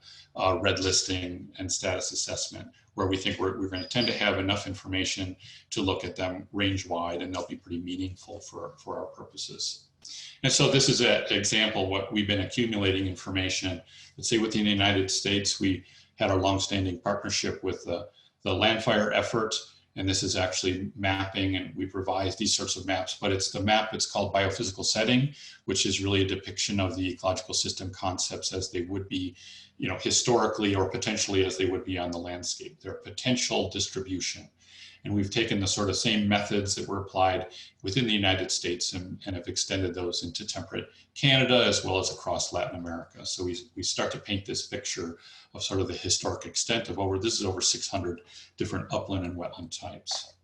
red listing and status assessment, where we think we're going to tend to have enough information to look at them range wide, and they'll be pretty meaningful for our purposes. And so this is an example what we've been accumulating information. Let's say within the United States, we had our longstanding partnership with the Landfire effort, and this is actually mapping, and we've revised these sorts of maps, but it's the map, it's called biophysical setting, which is really a depiction of the ecological system concepts as they would be, you know, historically or potentially as they would be on the landscape, their potential distribution. And we've taken the sort of same methods that were applied within the United States and have extended those into temperate Canada as well as across Latin America. So we start to paint this picture of sort of the historic extent of this is over 600 different upland and wetland types.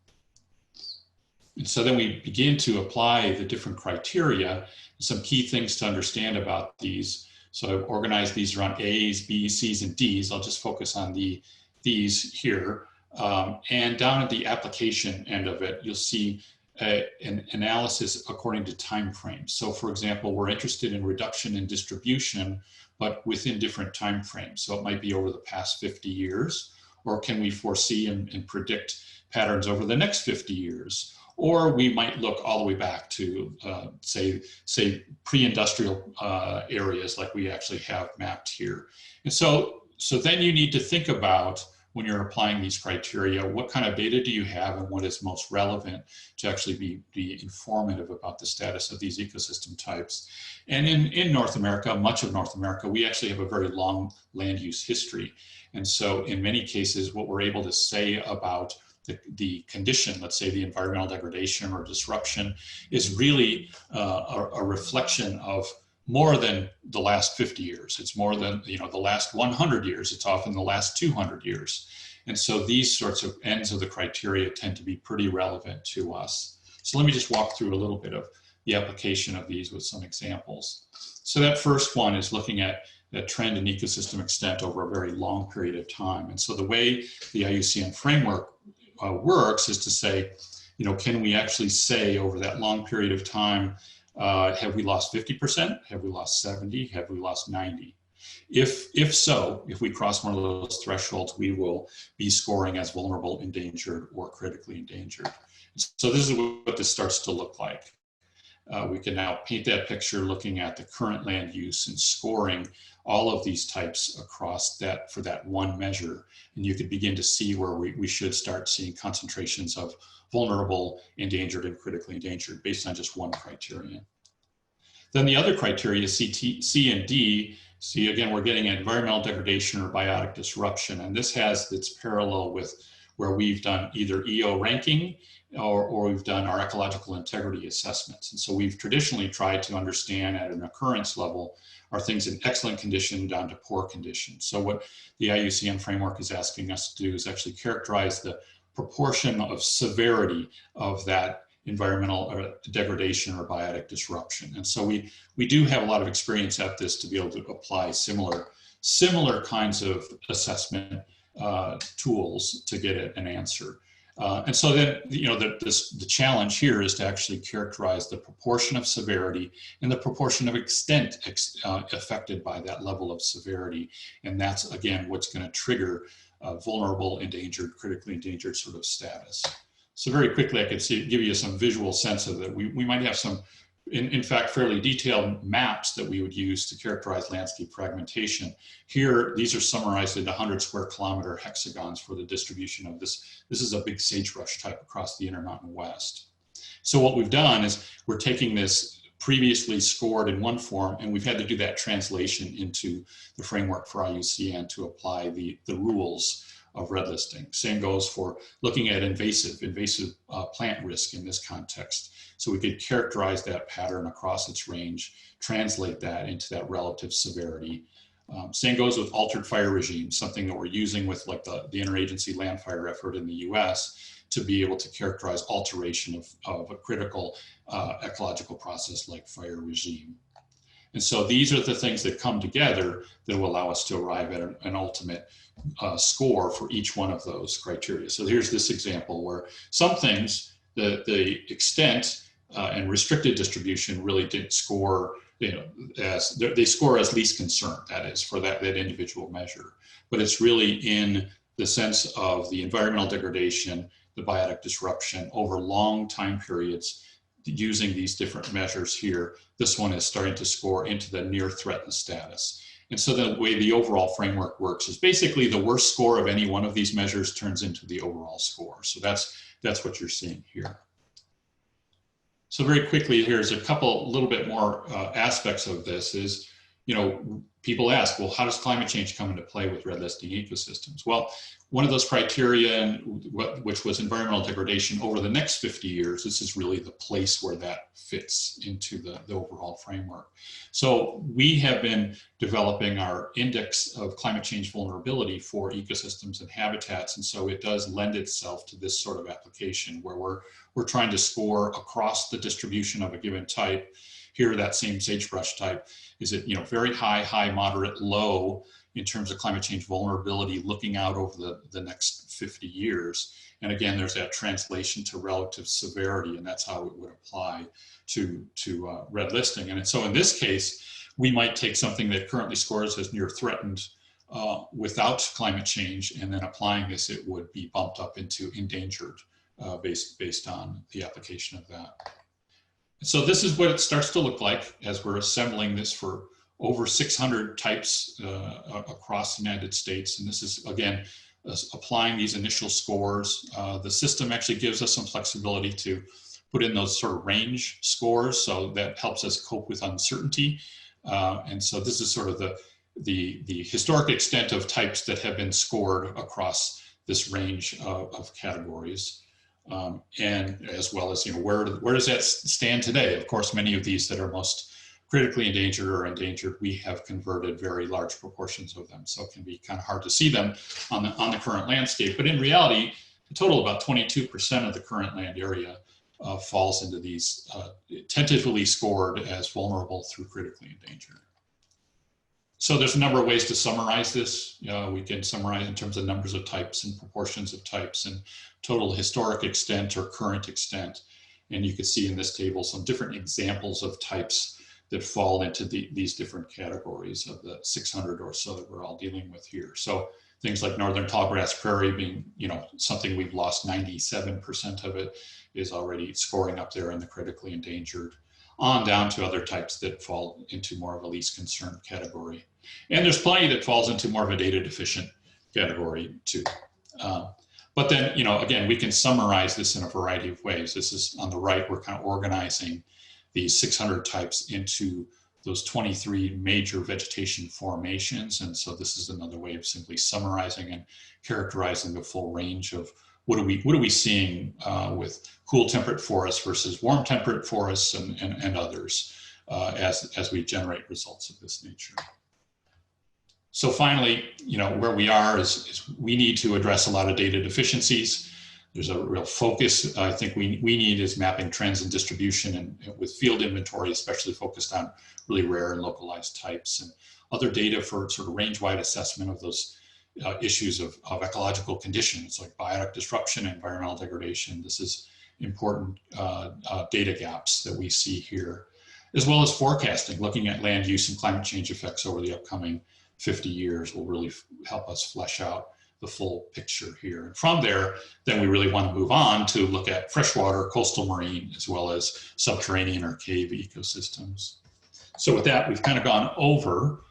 And so then we begin to apply the different criteria, some key things to understand about these. So I've organized these around A's, B's, C's, and D's. I'll just focus on these here. And down at the application end of it, you'll see an analysis according to time frames. So for example, we're interested in reduction in distribution, but within different time frames. So it might be over the past 50 years, or can we foresee and predict patterns over the next 50 years? Or we might look all the way back to, say pre-industrial areas like we actually have mapped here. And so then you need to think about, when you're applying these criteria, what kind of data do you have and what is most relevant to actually be informative about the status of these ecosystem types. And in North America, much of North America, we actually have a very long land use history. And so in many cases, what we're able to say about the condition, let's say the environmental degradation or disruption, is really a reflection of more than the last 50 years. It's more than, you know, the last 100 years. It's often the last 200 years. And so these sorts of ends of the criteria tend to be pretty relevant to us. So let me just walk through a little bit of the application of these with some examples. So that first one is looking at the trend in ecosystem extent over a very long period of time. And so the way the IUCN framework works is to say, you know, can we actually say over that long period of time, have we lost 50%? Have we lost 70? Have we lost 90? If so, if we cross one of those thresholds, we will be scoring as vulnerable, endangered, or critically endangered. So this is what this starts to look like. We can now paint that picture looking at the current land use and scoring all of these types across that for that one measure. And you could begin to see where we should start seeing concentrations of vulnerable, endangered, and critically endangered based on just one criterion. Then the other criteria, C and D, see again, we're getting environmental degradation or biotic disruption. And this has its parallel with where we've done either EO ranking or we've done our ecological integrity assessments. And so we've traditionally tried to understand at an occurrence level, are things in excellent condition down to poor condition. So what the IUCN framework is asking us to do is actually characterize the proportion of severity of that environmental degradation or biotic disruption. And so we do have a lot of experience at this to be able to apply similar kinds of assessment tools to get an answer. And so then, the challenge here is to actually characterize the proportion of severity and the proportion of extent affected by that level of severity. And that's, again, what's going to trigger vulnerable, endangered, critically endangered sort of status. So very quickly, I could give you some visual sense of that. We might have some, in fact, fairly detailed maps that we would use to characterize landscape fragmentation. Here, these are summarized into 100 square kilometer hexagons for the distribution of this. This is a big sagebrush type across the Intermountain West. So what we've done is we're taking this previously scored in one form, and we've had to do that translation into the framework for IUCN to apply the rules of red listing. Same goes for looking at invasive plant risk in this context. So we could characterize that pattern across its range, translate that into that relative severity. Same goes with altered fire regimes, something that we're using with like the interagency land fire effort in the US to be able to characterize alteration of a critical ecological process like fire regime. And so these are the things that come together that will allow us to arrive at an ultimate score for each one of those criteria. So here's this example where some things, the extent and restricted distribution really didn't score, as they score as least concern, that is, for that individual measure. But it's really in the sense of the environmental degradation, the biotic disruption over long time periods using these different measures here. This one is starting to score into the near threatened status. And so the way the overall framework works is basically the worst score of any one of these measures turns into the overall score. So that's what you're seeing here. So very quickly, here's a little bit more aspects of this is, people ask, well, how does climate change come into play with red listing ecosystems? Well, one of those criteria, which was environmental degradation over the next 50 years, this is really the place where that fits into the overall framework. So we have been developing our index of climate change vulnerability for ecosystems and habitats. And so it does lend itself to this sort of application where we're trying to score across the distribution of a given type. Here, that same sagebrush type, is it very high, moderate, low in terms of climate change vulnerability looking out over the next 50 years. And again, there's that translation to relative severity, and that's how it would apply to red listing. And so in this case, we might take something that currently scores as near threatened without climate change, and then applying this, it would be bumped up into endangered based on the application of that. So this is what it starts to look like as we're assembling this for over 600 types across the United States. And this is, again, applying these initial scores. The system actually gives us some flexibility to put in those sort of range scores, so that helps us cope with uncertainty. And so this is sort of the historic extent of types that have been scored across this range of categories. And as well as, where does that stand today? Of course, many of these that are most critically endangered or endangered, we have converted very large proportions of them. So it can be kind of hard to see them on the current landscape. But in reality, a total of about 22% of the current land area falls into these tentatively scored as vulnerable through critically endangered. So there's a number of ways to summarize this. We can summarize in terms of numbers of types and proportions of types and total historic extent or current extent. And you can see in this table some different examples of types that fall into these different categories of the 600 or so that we're all dealing with here. So things like northern tallgrass prairie being, something we've lost 97% of it is already scoring up there in the critically endangered, on down to other types that fall into more of a least concern category. And there's plenty that falls into more of a data deficient category too. But then, again, we can summarize this in a variety of ways. This is on the right, we're kind of organizing these 600 types into those 23 major vegetation formations. And so this is another way of simply summarizing and characterizing the full range of what are we seeing with cool temperate forests versus warm temperate forests and others as we generate results of this nature. So finally, where we are is we need to address a lot of data deficiencies. There's a real focus I think we need is mapping trends and distribution and with field inventory, especially focused on really rare and localized types, and other data for sort of range-wide assessment of those issues of ecological conditions like biotic disruption, environmental degradation. This is important data gaps that we see here, as well as forecasting, looking at land use and climate change effects over the upcoming 50 years will really help us flesh out the full picture here. And from there, then we really want to move on to look at freshwater, coastal marine, as well as subterranean or cave ecosystems. So with that, we've kind of gone over.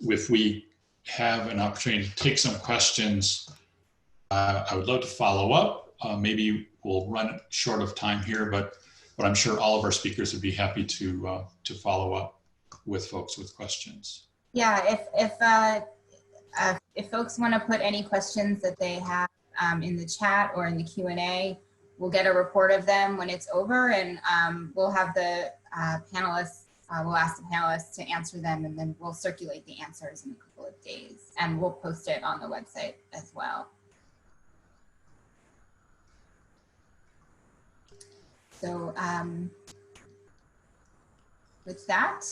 If we have an opportunity to take some questions, I would love to follow up. Maybe we'll run short of time here, but I'm sure all of our speakers would be happy to follow up with folks with questions. Yeah, if folks want to put any questions that they have in the chat or in the Q&A, we'll get a report of them when it's over, and we'll have the panelists, we'll ask the panelists to answer them, and then we'll circulate the answers in a couple of days, and we'll post it on the website as well. So with that,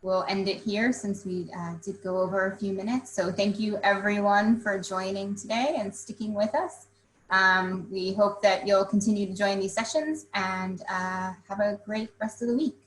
we'll end it here since we did go over a few minutes. So thank you everyone for joining today and sticking with us. We hope that you'll continue to join these sessions, and have a great rest of the week.